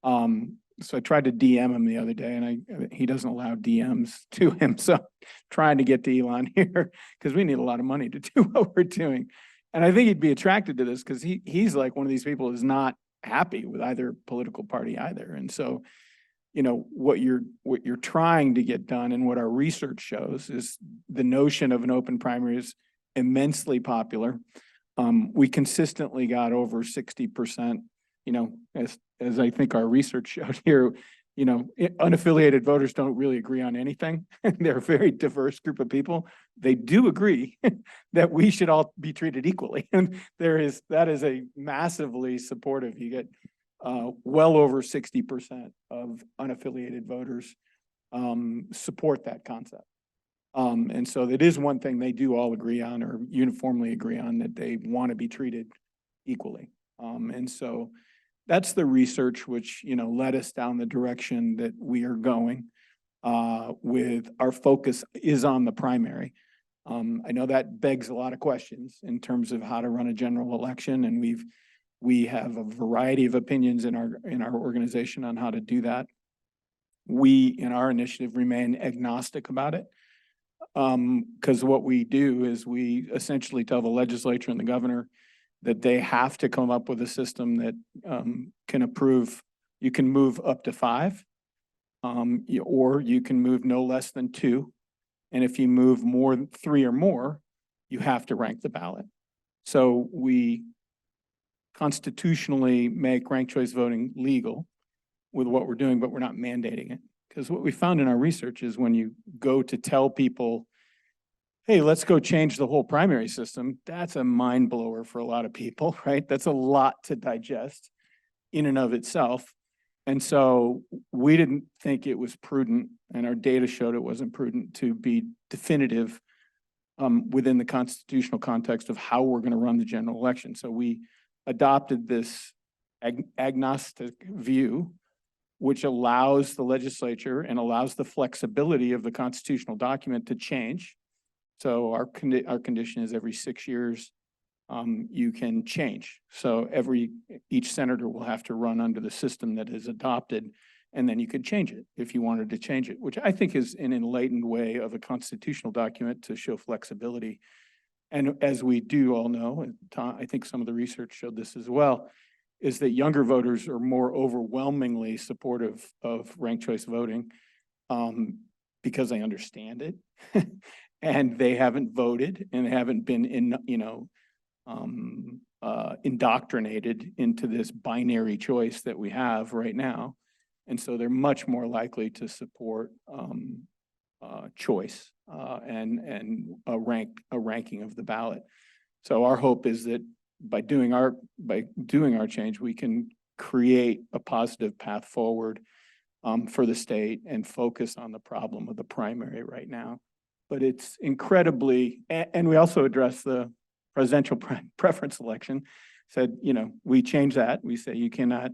So I tried to DM him the other day, and he doesn't allow DMs to him. So trying to get to Elon here because we need a lot of money to do what we're doing. And I think he'd be attracted to this because he's like one of these people who's not happy with either political party either. And so, you know, what you're trying to get done and what our research shows is the notion of an open primary is immensely popular. We consistently got over 60%, you know, as I think our research showed here, you know, unaffiliated voters don't really agree on anything. They're a very diverse group of people. They do agree that we should all be treated equally. And that is a massively supportive. You get well over 60% of unaffiliated voters support that concept. And so that is one thing they do all agree on or uniformly agree on, that they want to be treated equally. And so that's the research which, you know, led us down the direction that we are going with our focus is on the primary. I know that begs a lot of questions in terms of how to run a general election, and we have a variety of opinions in our organization on how to do that. We, in our initiative, remain agnostic about it because what we do is we essentially tell the legislature and the governor that they have to come up with a system that can approve. You can move up to 5, or you can move no less than 2. And if you move more than 3 or more, you have to rank the ballot. So we constitutionally make ranked choice voting legal with what we're doing, but we're not mandating it. Because what we found in our research is when you go to tell people, hey, let's go change the whole primary system, that's a mind blower for a lot of people, right? That's a lot to digest in and of itself. And so we didn't think it was prudent, and our data showed it wasn't prudent to be definitive within the constitutional context of how we're going to run the general election. So we adopted this agnostic view, which allows the legislature and allows the flexibility of the constitutional document to change. So our condition is every 6 years, you can change. So each senator will have to run under the system that is adopted, and then you could change it if you wanted to change it, which I think is an enlightened way of a constitutional document to show flexibility. And as we do all know, and I think some of the research showed this as well, is that younger voters are more overwhelmingly supportive of ranked choice voting because they understand it. And they haven't voted and haven't been indoctrinated into this binary choice that we have right now. And so they're much more likely to support choice and a ranking of the ballot. So our hope is that by doing our change, we can create a positive path forward for the state and focus on the problem of the primary right now. But it's incredibly, and we also address the presidential preference election. Said, you know, we change that. We say you cannot,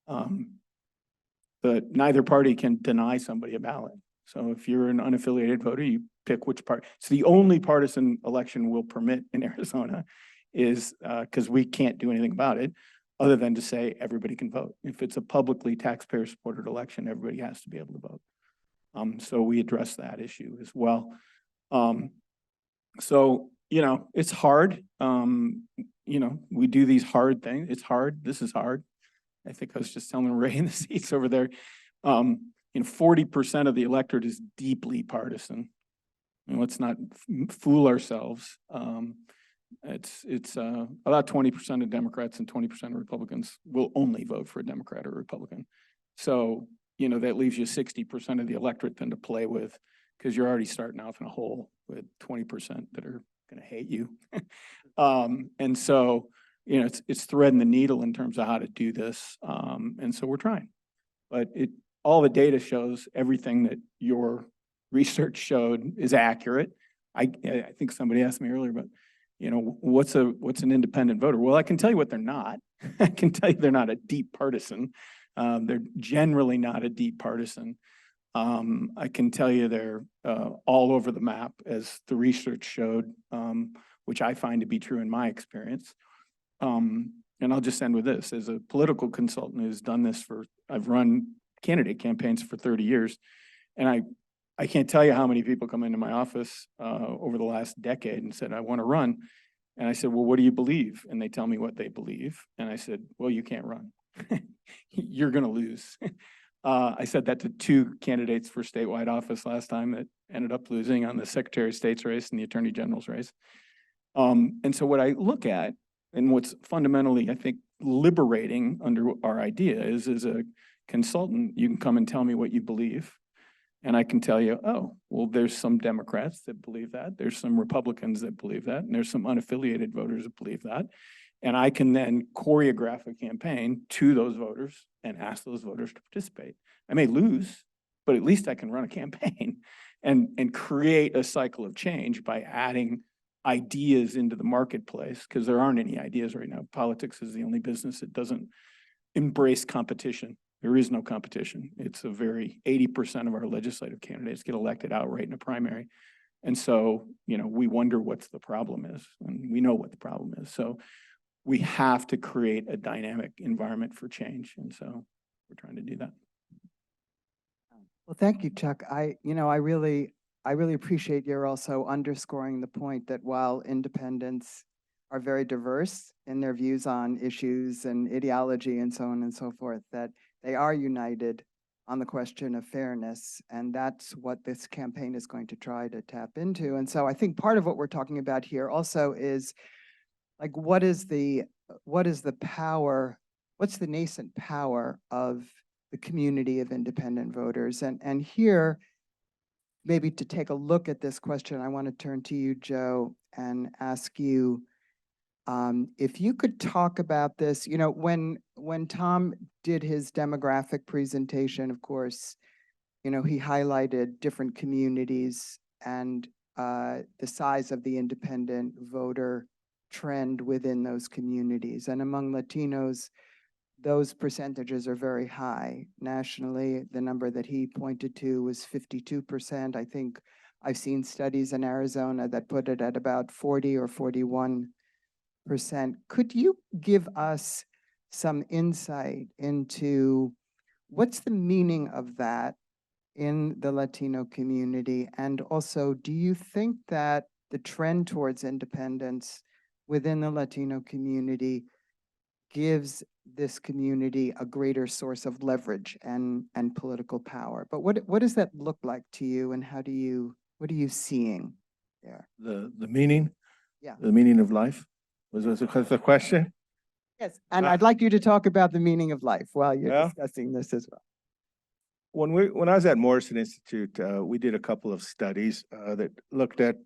but neither party can deny somebody a ballot. So if you're an unaffiliated voter, you pick which part. So the only partisan election we'll permit in Arizona is because we can't do anything about it other than to say everybody can vote. If it's a publicly taxpayer supported election, everybody has to be able to vote. So we address that issue as well. So, you know, it's hard. You know, we do these hard things. It's hard. This is hard. I think I was just telling Ray in the seats over there. You know, 40% of the electorate is deeply partisan. And let's not fool ourselves. It's about 20% of Democrats and 20% of Republicans will only vote for a Democrat or a Republican. So, you know, that leaves you 60% of the electorate then to play with, because you're already starting off in a hole with 20% that are going to hate you. And so, you know, it's threading the needle in terms of how to do this. And so we're trying, but all the data shows everything that your research showed is accurate. I think somebody asked me earlier, but you know, what's an independent voter? Well, I can tell you what they're not. I can tell you they're not a deep partisan. They're generally not a deep partisan. I can tell you they're all over the map, as the research showed, which I find to be true in my experience. And I'll just end with this. As a political consultant who's done this I've run candidate campaigns for 30 years, and I can't tell you how many people come into my office over the last decade and said, I want to run. And I said, well, what do you believe? And they tell me what they believe. And I said, well, you can't run. You're going to lose. I said that to 2 candidates for statewide office last time that ended up losing on the Secretary of State's race and the Attorney General's race. And so what I look at, and what's fundamentally, I think, liberating under our idea is, as a consultant, you can come and tell me what you believe. And I can tell you, oh, well, there's some Democrats that believe that. There's some Republicans that believe that. And there's some unaffiliated voters that believe that. And I can then choreograph a campaign to those voters and ask those voters to participate. I may lose, but at least I can run a campaign and create a cycle of change by adding ideas into the marketplace, because there aren't any ideas right now. Politics is the only business that doesn't embrace competition. There is no competition. It's 80% of our legislative candidates get elected outright in a primary. And so, you know, we wonder what the problem is, and we know what the problem is. So we have to create a dynamic environment for change. And so we're trying to do that. Well, thank you, Chuck. I really appreciate your also underscoring the point that while independents are very diverse in their views on issues and ideology and so on and so forth, that they are united on the question of fairness. And that's what this campaign is going to try to tap into. And so I think part of what we're talking about here also is, like, what is the power, what's the nascent power of the community of independent voters? And here, maybe to take a look at this question, I want to turn to you, Joe, and ask you if you could talk about this. You know, when Thom did his demographic presentation, of course, you know, he highlighted different communities and the size of the independent voter trend within those communities. And among Latinos, those percentages are very high. Nationally, the number that he pointed to was 52%. I think I've seen studies in Arizona that put it at about 40 or 41%. Could you give us some insight into what's the meaning of that in the Latino community? And also, do you think that the trend towards independence within the Latino community gives this community a greater source of leverage and political power? But what does that look like to you, and what are you seeing there? The meaning? Yeah. The meaning of life? Was the question? Yes, and I'd like you to talk about the meaning of life while you're discussing this as well. when I was at Morrison Institute, we did a couple of studies that looked at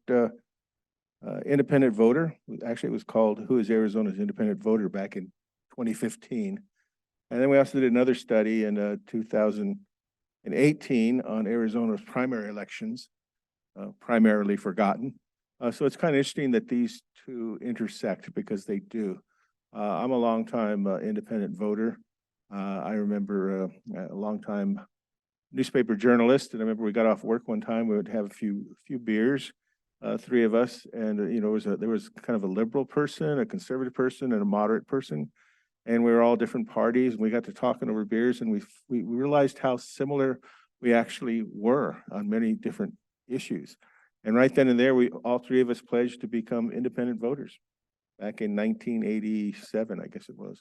independent voter. Actually, it was called "Who is Arizona's Independent Voter" back in 2015. And then we also did another study in 2018 on Arizona's primary elections, primarily forgotten. So it's kind of interesting that these two intersect because they do. I'm a longtime independent voter. I remember a longtime newspaper journalist, and I remember we got off work one time. We would have a few beers, three of us, and there was kind of a liberal person, a conservative person, and a moderate person, and we were all different parties. And we got to talking over beers, and we realized how similar we actually were on many different issues. And right then and there, all three of us pledged to become independent voters back in 1987, I guess it was.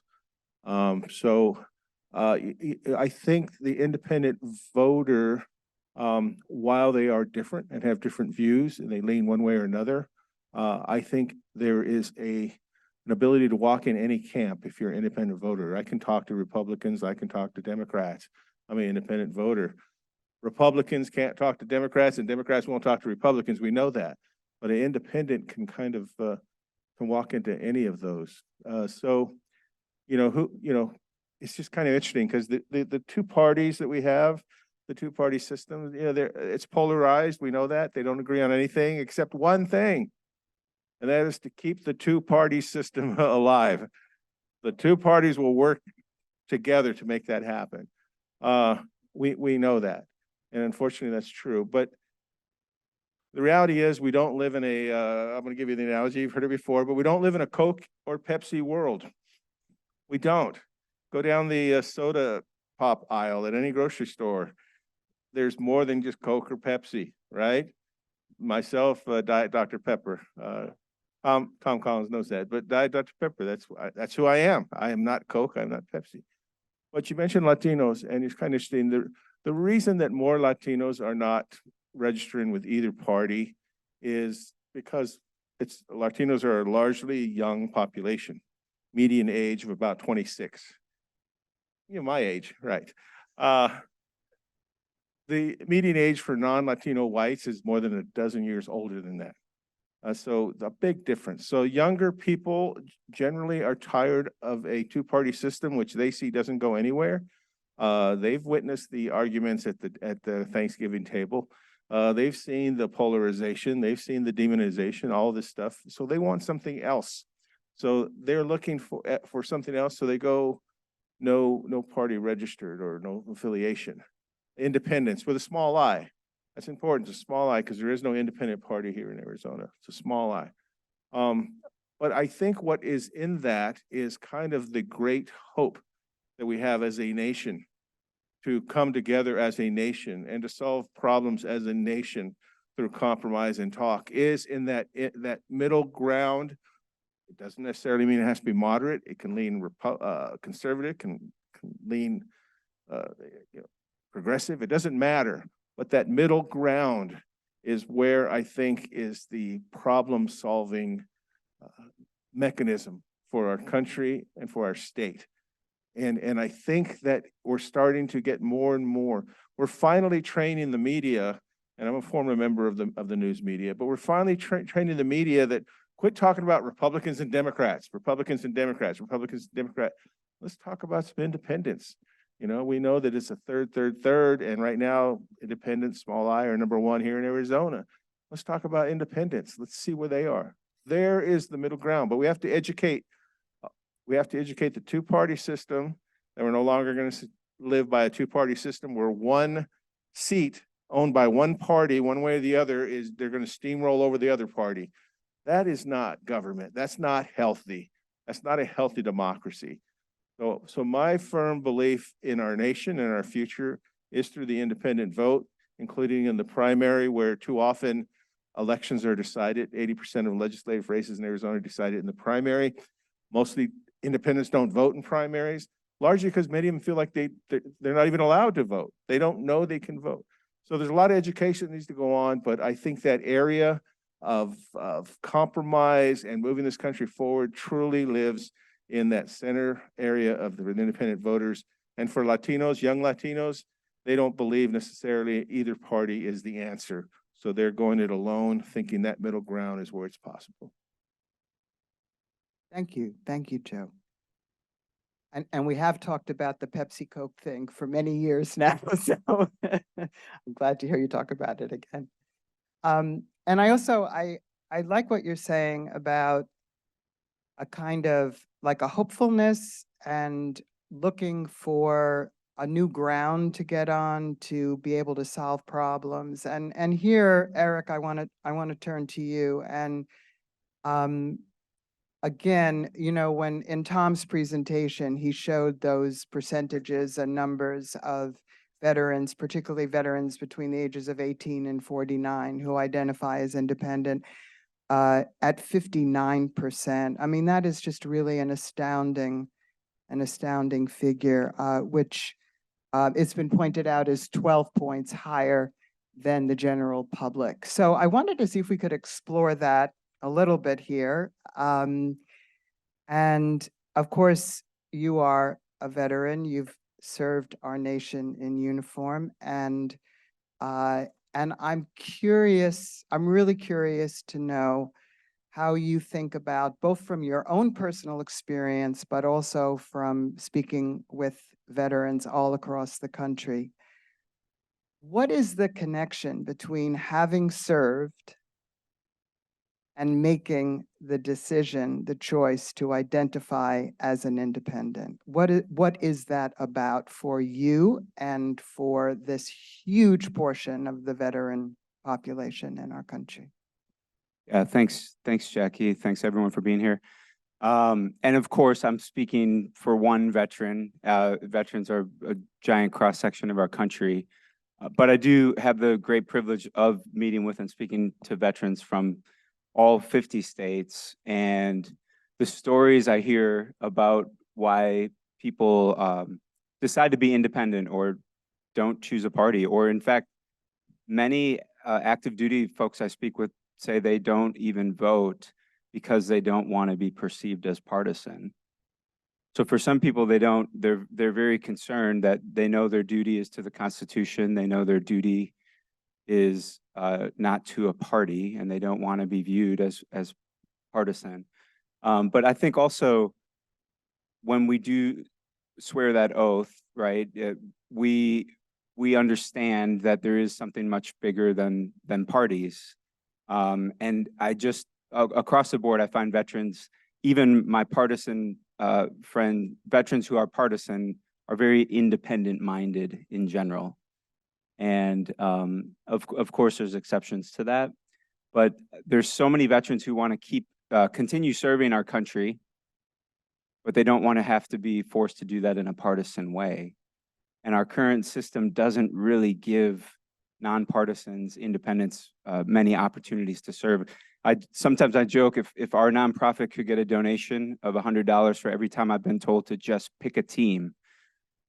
I think the independent voter, while they are different and have different views and they lean one way or another, I think there is an ability to walk in any camp if you're an independent voter. I can talk to Republicans, I can talk to Democrats. I'm an independent voter. Republicans can't talk to Democrats and Democrats won't talk to Republicans. We know that. But an independent can kind of can walk into any of those. It's just kind of interesting because the two parties that we have, the two-party system, it's polarized. We know that. They don't agree on anything except one thing, and that is to keep the two-party system alive. The two parties will work together to make that happen. We know that, and unfortunately that's true. But the reality is we don't live in a, I'm going to give you the analogy, you've heard it before, but we don't live in a Coke or Pepsi world. We don't. Go down the soda pop aisle at any grocery store. There's more than just Coke or Pepsi, right? Myself, Diet Dr. Pepper. Tom Collins knows that, but Diet Dr. Pepper, that's who I am. I am not Coke, I'm not Pepsi. But you mentioned Latinos, and it's kind of interesting. The reason that more Latinos are not registering with either party is because Latinos are a largely young population, median age of about 26. My age, right? The median age for non-Latino whites is more than a dozen years older than that. So a big difference. So younger people generally are tired of a two-party system, which they see doesn't go anywhere. They've witnessed the arguments at the Thanksgiving table. They've seen the polarization. They've seen the demonization, all of this stuff. So they want something else. So they're looking for something else. So they go no party registered or no affiliation. Independence with a small I. That's important. It's a small I because there is no independent party here in Arizona. It's a small I. But I think what is in that is kind of the great hope that we have as a nation to come together as a nation and to solve problems as a nation through compromise and talk is in that middle ground. It doesn't necessarily mean it has to be moderate. It can lean conservative, can lean progressive. It doesn't matter. But that middle ground is where I think is the problem-solving mechanism for our country and for our state. And I think that we're starting to get more and more. We're finally training the media, and I'm a former member of the news media, but we're finally training the media that quit talking about Republicans and Democrats, Republicans and Democrats, Republicans and Democrats. Let's talk about some independents. We know that it's a third, and right now, independents, small I, are number one here in Arizona. Let's talk about independents. Let's see where they are. There is the middle ground, but we have to educate. We have to educate the two-party system, and we're no longer going to live by a two-party system where one seat owned by one party, one way or the other, they're going to steamroll over the other party. That is not government. That's not healthy. That's not a healthy democracy. So my firm belief in our nation and our future is through the independent vote, including in the primary, where too often elections are decided. 80% of legislative races in Arizona are decided in the primary. Mostly independents don't vote in primaries, largely because many of them feel like they're not even allowed to vote. They don't know they can vote. So there's a lot of education that needs to go on, but I think that area of compromise and moving this country forward truly lives in that center area of the independent voters. And for Latinos, young Latinos, they don't believe necessarily either party is the answer. So they're going it alone, thinking that middle ground is where it's possible. Thank you, Joe. And we have talked about the Pepsi Coke thing for many years now, so I'm glad to hear you talk about it again. And I like what you're saying about a kind of like a hopefulness and looking for a new ground to get on to be able to solve problems. And here, Eric, I want to turn to you. And again, you know, when in Tom's presentation, he showed those percentages and numbers of veterans, particularly veterans between the ages of 18 and 49 who identify as independent at 59%. I mean, that is just really an astounding figure, which it's been pointed out is 12 points higher than the general public. So I wanted to see if we could explore that a little bit here. And of course, you are a veteran. You've served our nation in uniform. And I'm curious, I'm really curious to know how you think about, both from your own personal experience, but also from speaking with veterans all across the country. What is the connection between having served and making the decision, the choice to identify as an independent? What is that about for you and for this huge portion of the veteran population in our country? Yeah, thanks, Jackie. Thanks everyone for being here. And of course, I'm speaking for one veteran. Veterans are a giant cross-section of our country. But I do have the great privilege of meeting with and speaking to veterans from all 50 states. And the stories I hear about why people decide to be independent or don't choose a party, or in fact, many active duty folks I speak with say they don't even vote because they don't want to be perceived as partisan. So for some people, they're very concerned that they know their duty is to the Constitution. They know their duty is not to a party, and they don't want to be viewed as partisan. But I think also when we do swear that oath, right, we understand that there is something much bigger than parties. And I just, across the board, I find veterans, even my partisan veterans who are partisan, are very independent minded in general. And of course, there's exceptions to that, but there's so many veterans who want to continue serving our country, but they don't want to have to be forced to do that in a partisan way. And our current system doesn't really give nonpartisans, independents, many opportunities to serve. Sometimes I joke, if our nonprofit could get a donation of $100 for every time I've been told to just pick a team,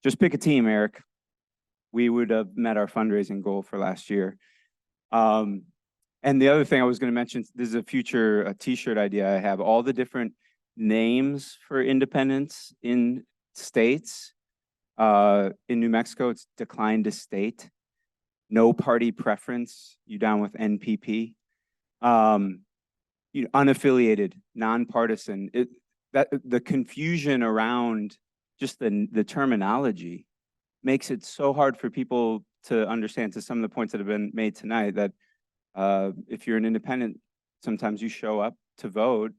Eric, we would have met our fundraising goal for last year. And the other thing I was going to mention, this is a future t-shirt idea I have, all the different names for independents in states. In New Mexico, it's declined to state. No party preference, you down with NPP. Unaffiliated, nonpartisan. The confusion around just the terminology makes it so hard for people to understand, to some of the points that have been made tonight, that if you're an independent, sometimes you show up to vote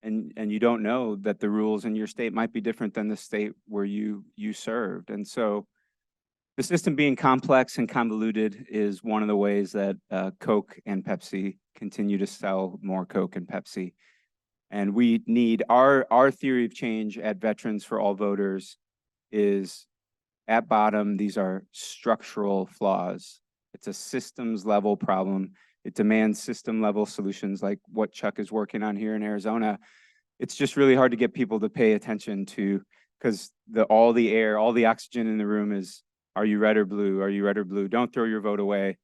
and you don't know that the rules in your state might be different than the state where you served. And so the system being complex and convoluted is one of the ways that Coke and Pepsi continue to sell more Coke and Pepsi. And we need our theory of change at Veterans for All Voters is, at bottom, these are structural flaws. It's a systems level problem. It demands system level solutions like what Chuck is working on here in Arizona. It's just really hard to get people to pay attention to, because all the air, all the oxygen in the room is, are you red or blue? Are you red or blue? Don't throw your vote away.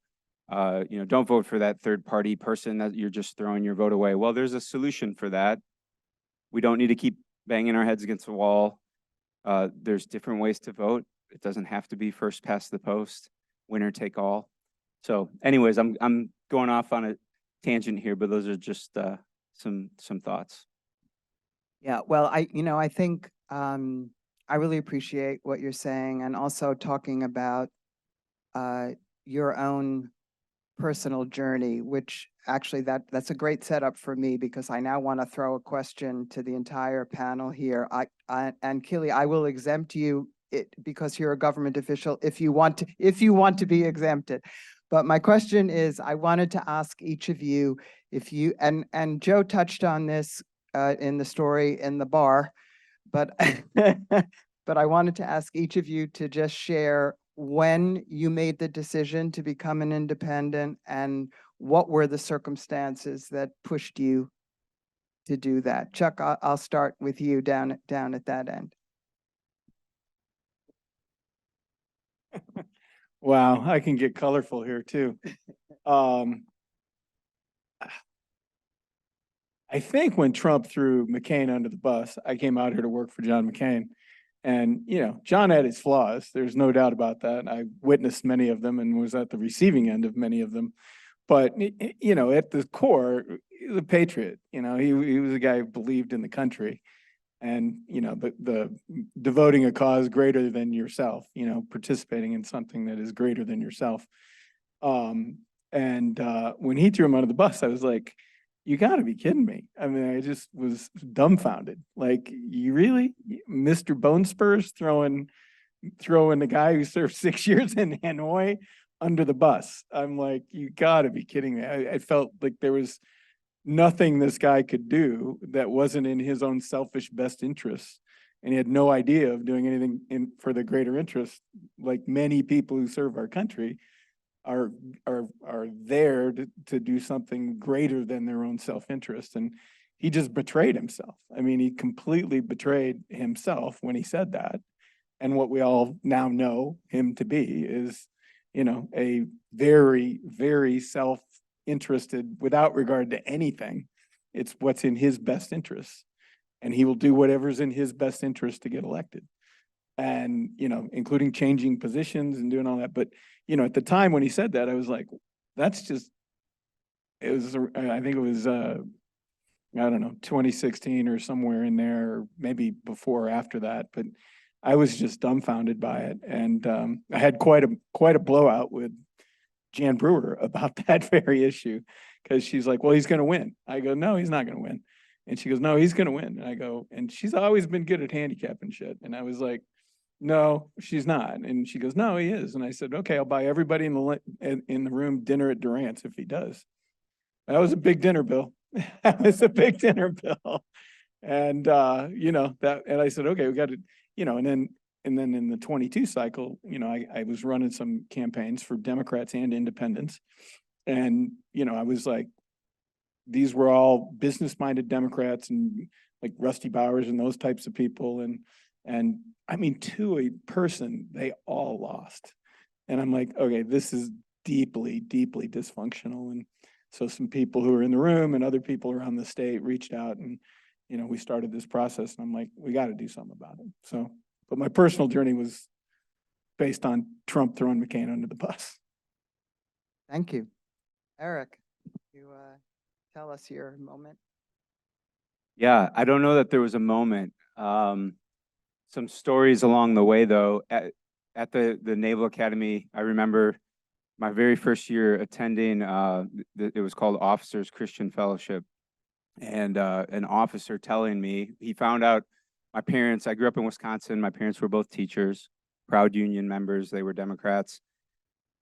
Don't vote for that third party person that you're just throwing your vote away. Well, there's a solution for that. We don't need to keep banging our heads against the wall. There's different ways to vote. It doesn't have to be first past the post, winner take all. So anyways, I'm going off on a tangent here, but those are just some thoughts. Yeah, well, I think I really appreciate what you're saying, and also talking about your own personal journey, which actually that's a great setup for me, because I now want to throw a question to the entire panel here. And Keely, I will exempt you because you're a government official if you want to be exempted. But my question is, I wanted to ask each of you if you, and Joe touched on this in the story in the bar, but but I wanted to ask each of you to just share when you made the decision to become an independent and what were the circumstances that pushed you to do that. Chuck, I'll start with you down at that end. Wow, I can get colorful here too. I think when Trump threw McCain under the bus, I came out here to work for John McCain. And, John had his flaws. There's no doubt about that. I witnessed many of them and was at the receiving end of many of them. But, at the core, he was a patriot. He was a guy who believed in the country. And, the devoting a cause greater than yourself, participating in something that is greater than yourself. When he threw him under the bus, I was like, you got to be kidding me. I mean, I just was dumbfounded. Like, you really, Mr. Bone Spurs throwing the guy who served 6 years in Hanoi under the bus. I'm like, you got to be kidding me. I felt like there was nothing this guy could do that wasn't in his own selfish best interests. And he had no idea of doing anything for the greater interest, like many people who serve our country are there to do something greater than their own self-interest. And he just betrayed himself. I mean, he completely betrayed himself when he said that. And what we all now know him to be is, a very, very self-interested, without regard to anything. It's what's in his best interest. And he will do whatever's in his best interest to get elected. And, including changing positions and doing all that. But, at the time when he said that, I was like, that's just, I think it was, 2016 or somewhere in there, or maybe before or after that. But I was just dumbfounded by it. And I had quite a blowout with Jan Brewer about that very issue, because she's like, well, he's going to win. I go, no, he's not going to win. And she goes, no, he's going to win. And I go, and she's always been good at handicapping shit. And I was like, no, she's not. And she goes, no, he is. And I said, okay, I'll buy everybody in the room dinner at Durant's if he does. That was a big dinner bill. That was a big dinner bill. And, and I said, okay, we got to, and then in the 22 cycle, I was running some campaigns for Democrats and independents. And, I was like, these were all business-minded Democrats and like Rusty Bowers and those types of people. And I mean, to a person, they all lost. And I'm like, okay, this is deeply, deeply dysfunctional. And so some people who are in the room and other people around the state reached out, and, we started this process. And I'm like, we got to do something about it. So, but my personal journey was based on Trump throwing McCain under the bus. Thank you. Eric, you tell us your moment. Yeah, I don't know that there was a moment. Some stories along the way, though. At the Naval Academy, I remember my very first year attending, it was called Officers Christian Fellowship. And an officer telling me, he found out my parents, I grew up in Wisconsin, my parents were both teachers, proud union members, they were Democrats.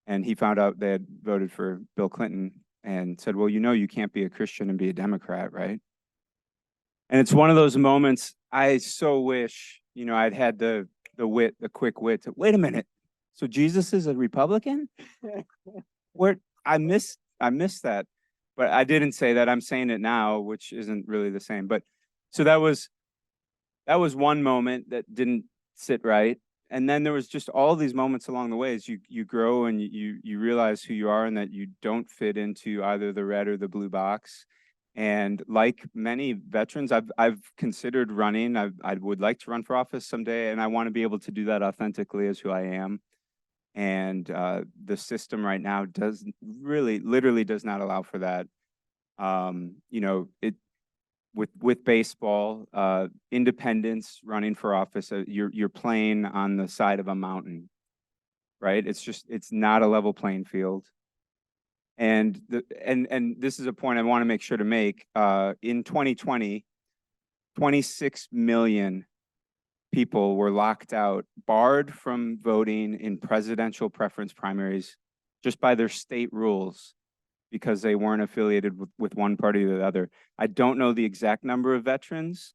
And he found out they had voted for Bill Clinton and said, well, you can't be a Christian and be a Democrat, right? And it's one of those moments, I so wish, I'd had the quick wit to, wait a minute, so Jesus is a Republican? Where I missed that, but I didn't say that. I'm saying it now, which isn't really the same. But so that was one moment that didn't sit right. And then there was just all these moments along the way as you grow and you realize who you are and that you don't fit into either the red or the blue box. And like many veterans, I've considered running. I would like to run for office someday, and I want to be able to do that authentically as who I am. And the system right now does really, literally does not allow for that. You know, with baseball, independents running for office, you're playing on the side of a mountain, right? It's not a level playing field. And this is a point I want to make sure to make. In 2020, 26 million people were locked out, barred from voting in presidential preference primaries just by their state rules because they weren't affiliated with one party or the other. I don't know the exact number of veterans,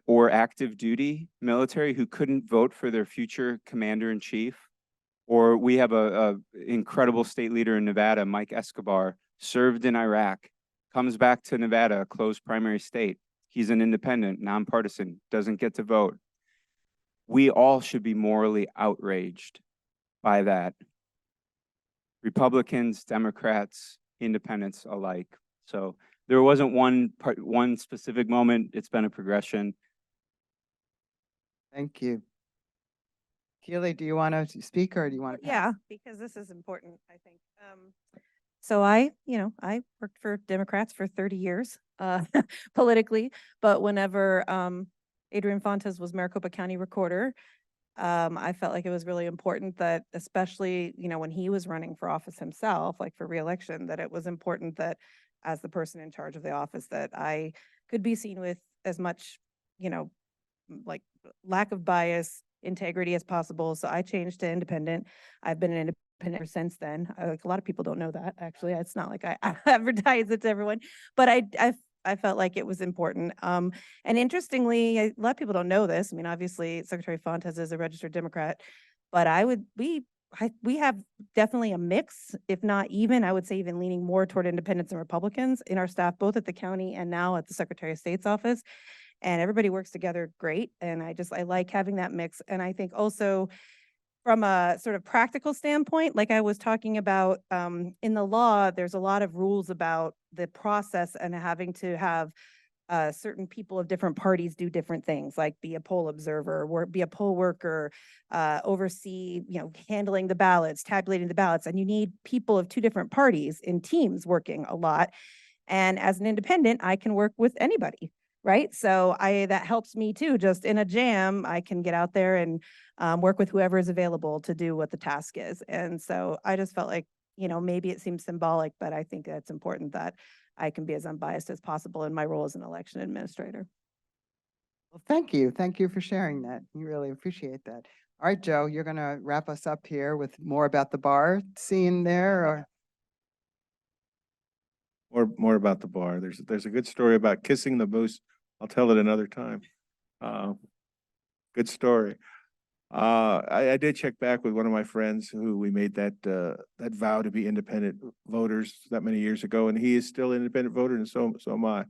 or active duty military who couldn't vote for their future commander in chief. Or we have a incredible state leader in Nevada, Mike Escobar, served in Iraq, comes back to Nevada, a closed primary state. He's an independent, nonpartisan, doesn't get to vote. We all should be morally outraged by that. Republicans, Democrats, independents alike. So there wasn't one specific moment. It's been a progression. Thank you. Keely, do you want to speak or do you want to? Yeah, because this is important, I think. So I worked for Democrats for 30 years, politically, but whenever Adrian Fontes was Maricopa County Recorder, I felt like it was really important that, especially, when he was running for office himself, like for reelection, that it was important that as the person in charge of the office, that I could be seen with as much, like lack of bias, integrity as possible. So I changed to independent. I've been an independent ever since then. Like, a lot of people don't know that, actually. It's not like I advertise it to everyone, but I felt like it was important. And interestingly, a lot of people don't know this. I mean, obviously, Secretary Fontes is a registered Democrat, but we have definitely a mix, if not even, I would say even leaning more toward independents and Republicans in our staff, both at the county and now at the Secretary of State's office. And everybody works together great. And I like having that mix. And I think also from a sort of practical standpoint, like I was talking about, in the law, there's a lot of rules about the process and having to have certain people of different parties do different things, like be a poll observer, or be a poll worker, oversee, handling the ballots, tabulating the ballots. And you need people of two different parties in teams working a lot. And as an independent, I can work with anybody. Right. So that helps me too. Just in a jam, I can get out there and work with whoever is available to do what the task is. And so I just felt like, maybe it seems symbolic, but I think that's important that I can be as unbiased as possible in my role as an election administrator. Well, thank you. Thank you for sharing that. We really appreciate that. All right, Joe, you're going to wrap us up here with more about the bar scene there, or? More about the bar. There's a good story about kissing the moose. I'll tell it another time. Good story. I did check back with one of my friends who we made that vow to be independent voters that many years ago, and he is still an independent voter, and so am I.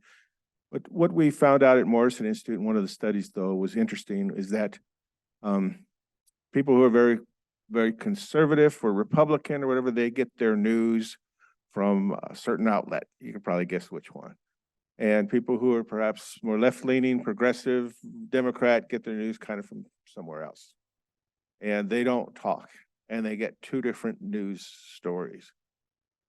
But what we found out at Morrison Institute in one of the studies, though, was interesting, is that people who are very, very conservative or Republican or whatever, they get their news from a certain outlet. You can probably guess which one. And people who are perhaps more left-leaning, progressive, Democrat, get their news kind of from somewhere else. And they don't talk, and they get two different news stories.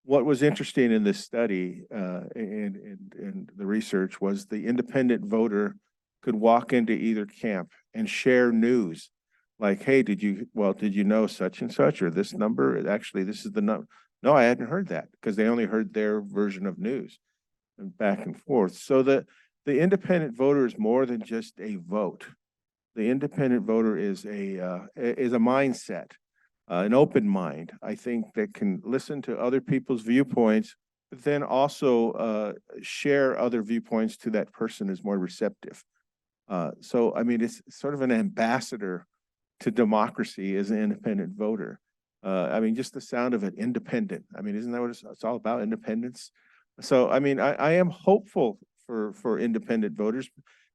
What was interesting in this study in the research was the independent voter could walk into either camp and share news. Like, hey, did you know such and such, or this number? Actually, this is the number. No, I hadn't heard that, because they only heard their version of news. And back and forth. So the independent voter is more than just a vote. The independent voter is a mindset, an open mind, I think, that can listen to other people's viewpoints, but then also share other viewpoints to that person is more receptive. So, I mean, it's sort of an ambassador to democracy as an independent voter. I mean, just the sound of it, independent. I mean, isn't that what it's all about, independence? So, I mean, I am hopeful for independent voters,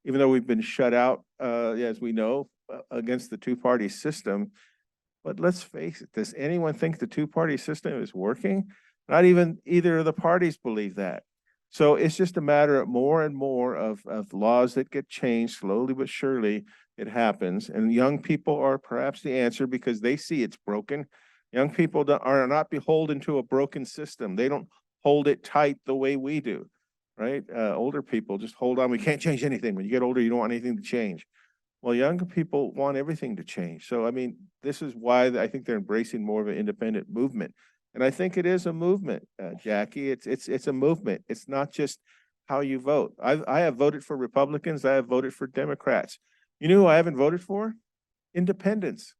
even though we've been shut out, as we know, against the two-party system. But let's face it, does anyone think the two-party system is working? Not even either of the parties believe that. So it's just a matter of more and more of laws that get changed slowly but surely. It happens, and young people are perhaps the answer because they see it's broken. Young people are not beholden to a broken system. They don't hold it tight the way we do, right? Older people just hold on. We can't change anything. When you get older, you don't want anything to change. Well, younger people want everything to change. So, I mean, this is why I think they're embracing more of an independent movement. And I think it is a movement, Jackie. It's a movement. It's not just how you vote. I have voted for Republicans. I have voted for Democrats. You know who I haven't voted for? Independents.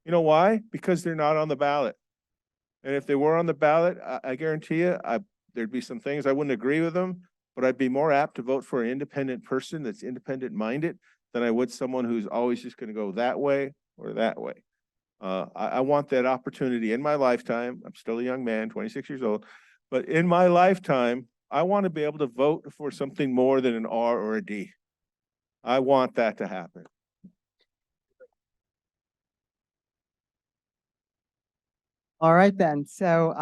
You know why? Because they're not on the ballot. And if they were on the ballot, I guarantee you, there'd be some things I wouldn't agree with them, but I'd be more apt to vote for an independent person that's independent minded than I would someone who's always just going to go that way or that way. I want that opportunity in my lifetime. I'm still a young man, 26 years old, but in my lifetime, I want to be able to vote for something more than an R or a D. I want that to happen. All right then. So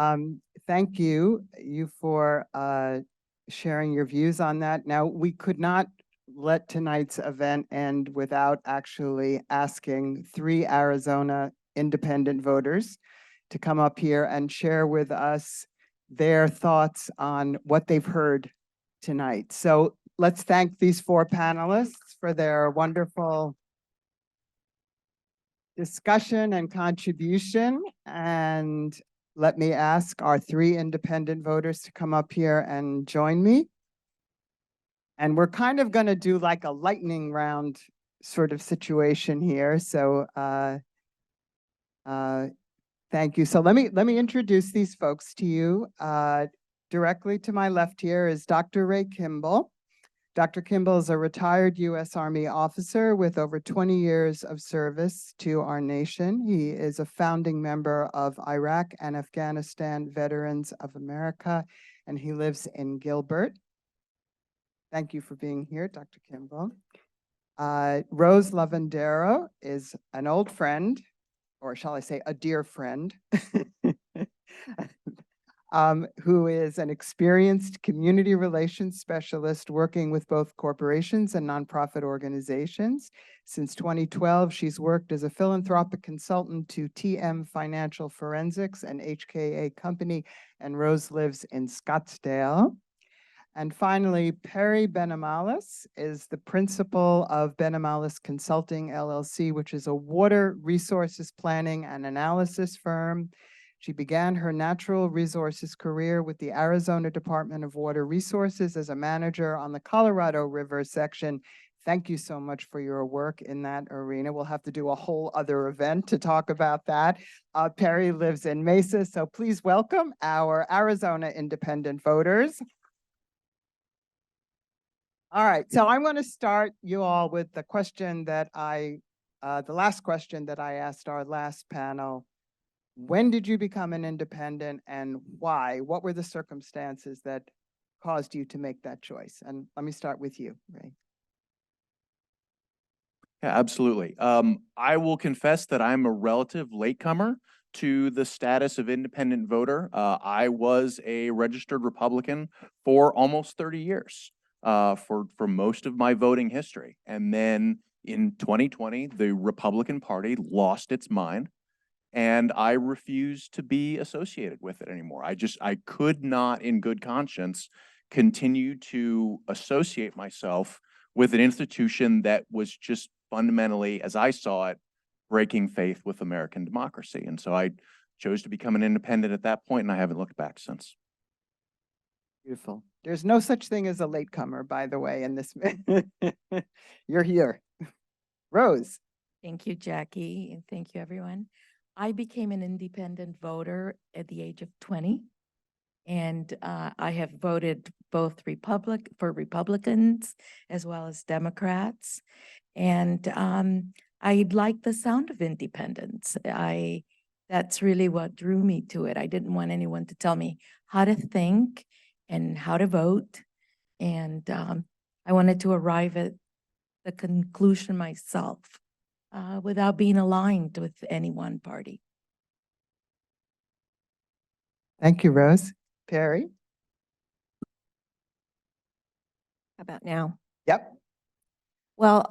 thank you for sharing your views on that. Now, we could not let tonight's event end without actually asking 3 Arizona independent voters to come up here and share with us their thoughts on what they've heard tonight. So let's thank these 4 panelists for their wonderful discussion and contribution. And let me ask our 3 independent voters to come up here and join me. And we're kind of going to do like a lightning round sort of situation here. So thank you. So let me introduce these folks to you. Directly to my left here is Dr. Ray Kimball. Dr. Kimball is a retired U.S. Army officer with over 20 years of service to our nation. He is a founding member of Iraq and Afghanistan Veterans of America, and he lives in Gilbert. Thank you for being here, Dr. Kimball. Rose Lavandero is an old friend, or shall I say a dear friend, who is an experienced community relations specialist working with both corporations and nonprofit organizations. Since 2012, she's worked as a philanthropic consultant to TM Financial Forensics, an HKA company, and Rose lives in Scottsdale. And finally, Perry Benamalis is the principal of Benamalis Consulting LLC, which is a water resources planning and analysis firm. She began her natural resources career with the Arizona Department of Water Resources as a manager on the Colorado River section. Thank you so much for your work in that arena. We'll have to do a whole other event to talk about that. Perry lives in Mesa, so please welcome our Arizona independent voters. All right, so I'm going to start you all with the question that the last question that I asked our last panel. When did you become an independent and why? What were the circumstances that caused you to make that choice? And let me start with you, Ray. Yeah, absolutely. I will confess that I'm a relative latecomer to the status of independent voter. I was a registered Republican for almost 30 years, for most of my voting history. And then in 2020, the Republican Party lost its mind, and I refused to be associated with it anymore. I could not in good conscience continue to associate myself with an institution that was just fundamentally, as I saw it, breaking faith with American democracy. And so I chose to become an independent at that point, and I haven't looked back since. Beautiful. There's no such thing as a latecomer, by the way, in this. You're here. Rose. Thank you, Jackie, and thank you, everyone. I became an independent voter at the age of 20, and I have voted both for Republicans as well as Democrats. And I like the sound of independence. That's really what drew me to it. I didn't want anyone to tell me how to think and how to vote. And I wanted to arrive at the conclusion myself without being aligned with any one party. Thank you, Rose. Perry? about now? Yep. Well,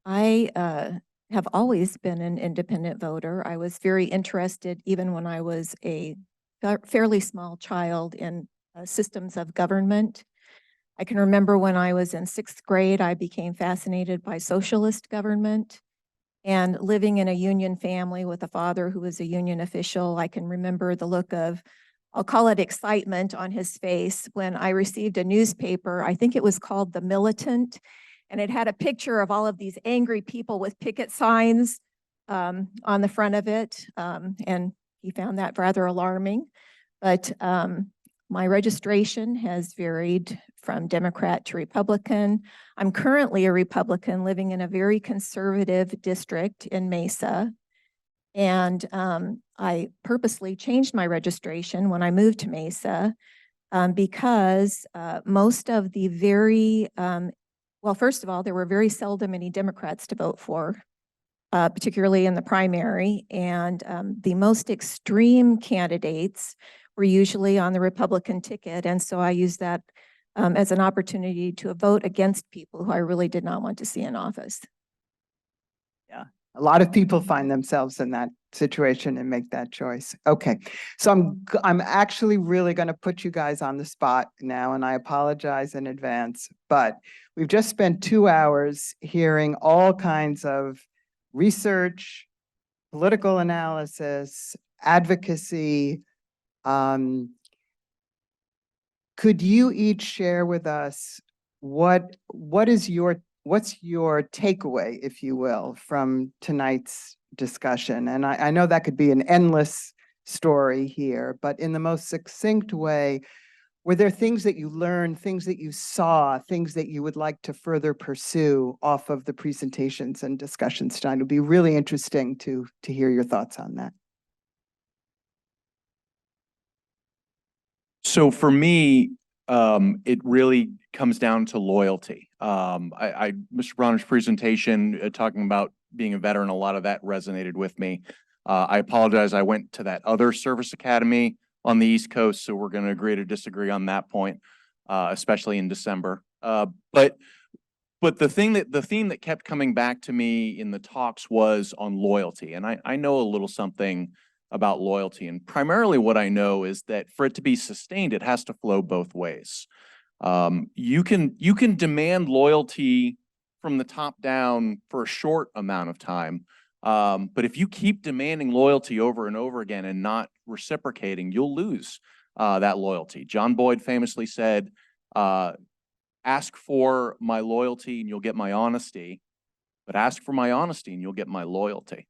I have always been an independent voter. I was very interested, even when I was a fairly small child, in systems of government. I can remember when I was in 6th grade, I became fascinated by socialist government. And living in a union family with a father who was a union official, I can remember the look of, I'll call it excitement, on his face when I received a newspaper. I think it was called The Militant, and it had a picture of all of these angry people with picket signs on the front of it. And he found that rather alarming. But my registration has varied from Democrat to Republican. I'm currently a Republican living in a very conservative district in Mesa. And I purposely changed my registration when I moved to Mesa because most of the well, first of all, there were very seldom any Democrats to vote for, particularly in the primary. And the most extreme candidates were usually on the Republican ticket. And so I used that as an opportunity to vote against people who I really did not want to see in office. Yeah, a lot of people find themselves in that situation and make that choice. Okay, so I'm actually really going to put you guys on the spot now, and I apologize in advance, but we've just spent 2 hours hearing all kinds of research, political analysis, advocacy. Could you each share with us what's your takeaway, if you will, from tonight's discussion? And I know that could be an endless story here, but in the most succinct way, were there things that you learned, things that you saw, things that you would like to further pursue off of the presentations and discussions tonight? It would be really interesting to hear your thoughts on that. So for me, it really comes down to loyalty. Mr. Bronner's presentation talking about being a veteran, a lot of that resonated with me. I apologize, I went to that other service academy on the East Coast, so we're going to agree to disagree on that point, especially in December. But the theme that kept coming back to me in the talks was on loyalty, and I know a little something about loyalty, and primarily what I know is that for it to be sustained, it has to flow both ways. You can demand loyalty from the top down for a short amount of time, but if you keep demanding loyalty over and over again and not reciprocating, you'll lose that loyalty. John Boyd famously said, ask for my loyalty and you'll get my honesty, but ask for my honesty and you'll get my loyalty.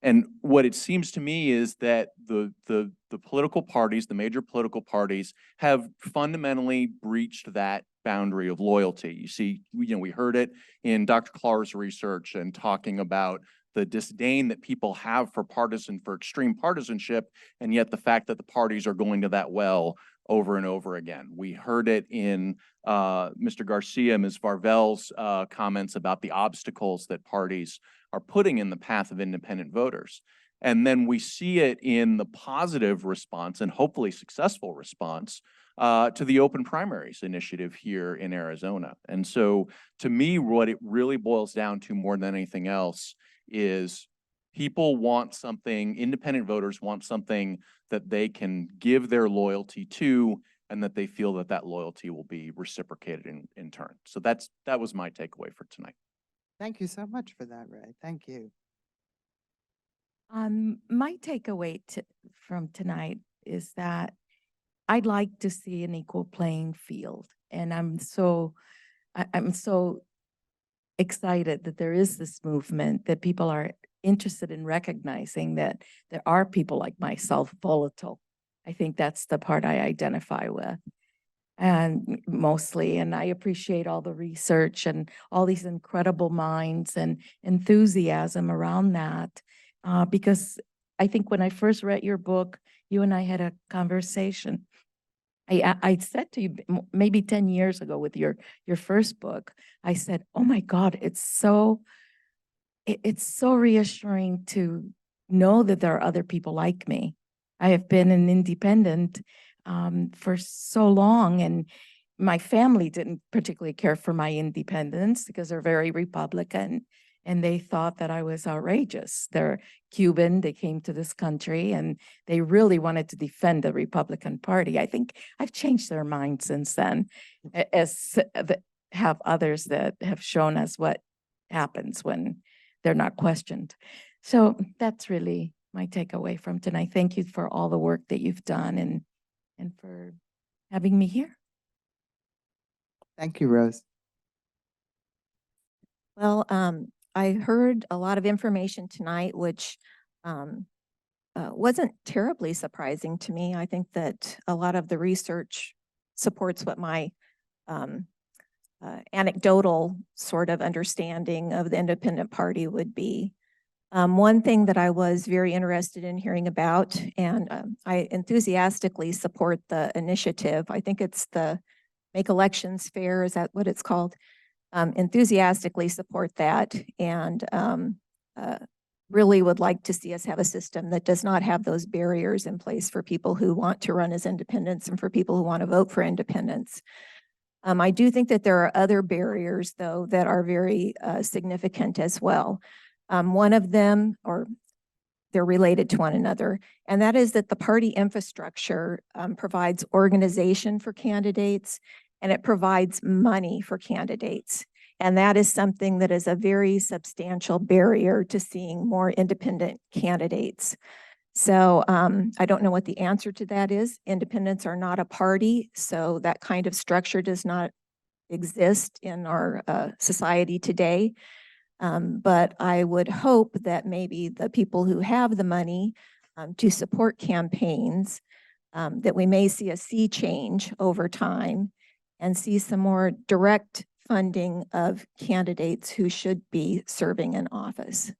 And what it seems to me is that the political parties, the major political parties, have fundamentally breached that boundary of loyalty. You see, we heard it in Dr. Klar's research and talking about the disdain that people have for extreme partisanship, and yet the fact that the parties are going to that well over and over again. We heard it in Mr. Garcia, Ms. Varvel's comments about the obstacles that parties are putting in the path of independent voters. And then we see it in the positive response and hopefully successful response to the open primaries initiative here in Arizona. And so to me, what it really boils down to more than anything else is people want something, independent voters want something that they can give their loyalty to, and that they feel that that loyalty will be reciprocated in turn. So that was my takeaway for tonight. Thank you so much for that, Ray. Thank you. My takeaway from tonight is that I'd like to see an equal playing field, and I'm so excited that there is this movement, that people are interested in recognizing that there are people like myself volatile. I think that's the part I identify with, and mostly, and I appreciate all the research and all these incredible minds and enthusiasm around that, because I think when I first read your book, you and I had a conversation. I said to you maybe 10 years ago with your first book, I said, oh my God, it's so reassuring to know that there are other people like me. I have been an independent for so long, and my family didn't particularly care for my independence because they're very Republican, and they thought that I was outrageous. They're Cuban, they came to this country, and they really wanted to defend the Republican Party. I think I've changed their mind since then, as have others that have shown us what happens when they're not questioned. So that's really my takeaway from tonight. Thank you for all the work that you've done and for having me here. Thank you, Rose. Well, I heard a lot of information tonight, which wasn't terribly surprising to me. I think that a lot of the research supports what my anecdotal sort of understanding of the independent party would be. One thing that I was very interested in hearing about, and I enthusiastically support the initiative. I think it's the Make Elections Fair, is that what it's called? Enthusiastically support that, and really would like to see us have a system that does not have those barriers in place for people who want to run as independents and for people who want to vote for independents. I do think that there are other barriers, though, that are very significant as well. One of them, or they're related to one another, and that is that the party infrastructure provides organization for candidates, and it provides money for candidates. And that is something that is a very substantial barrier to seeing more independent candidates. So I don't know what the answer to that is. Independents are not a party, so that kind of structure does not exist in our society today. But I would hope that maybe the people who have the money to support campaigns, that we may see a sea change over time and see some more direct funding of candidates who should be serving in office.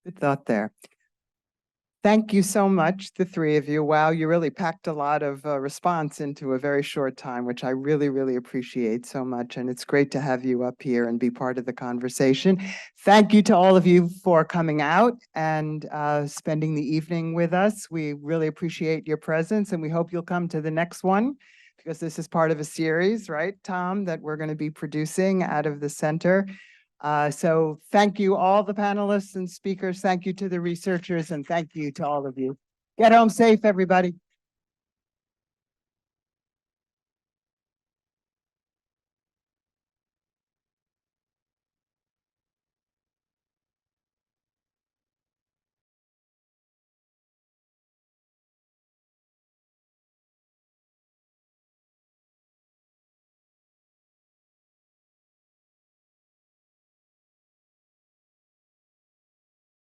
Good thought there. Thank you so much, the three of you. Wow, you really packed a lot of response into a very short time, which I really, really appreciate so much. And it's great to have you up here and be part of the conversation. Thank you to all of you for coming out and spending the evening with us. We really appreciate your presence, and we hope you'll come to the next one, because this is part of a series, right, Thom, that we're going to be producing out of the center. So thank you, all the panelists and speakers. Thank you to the researchers, and thank you to all of you. Get home safe, everybody.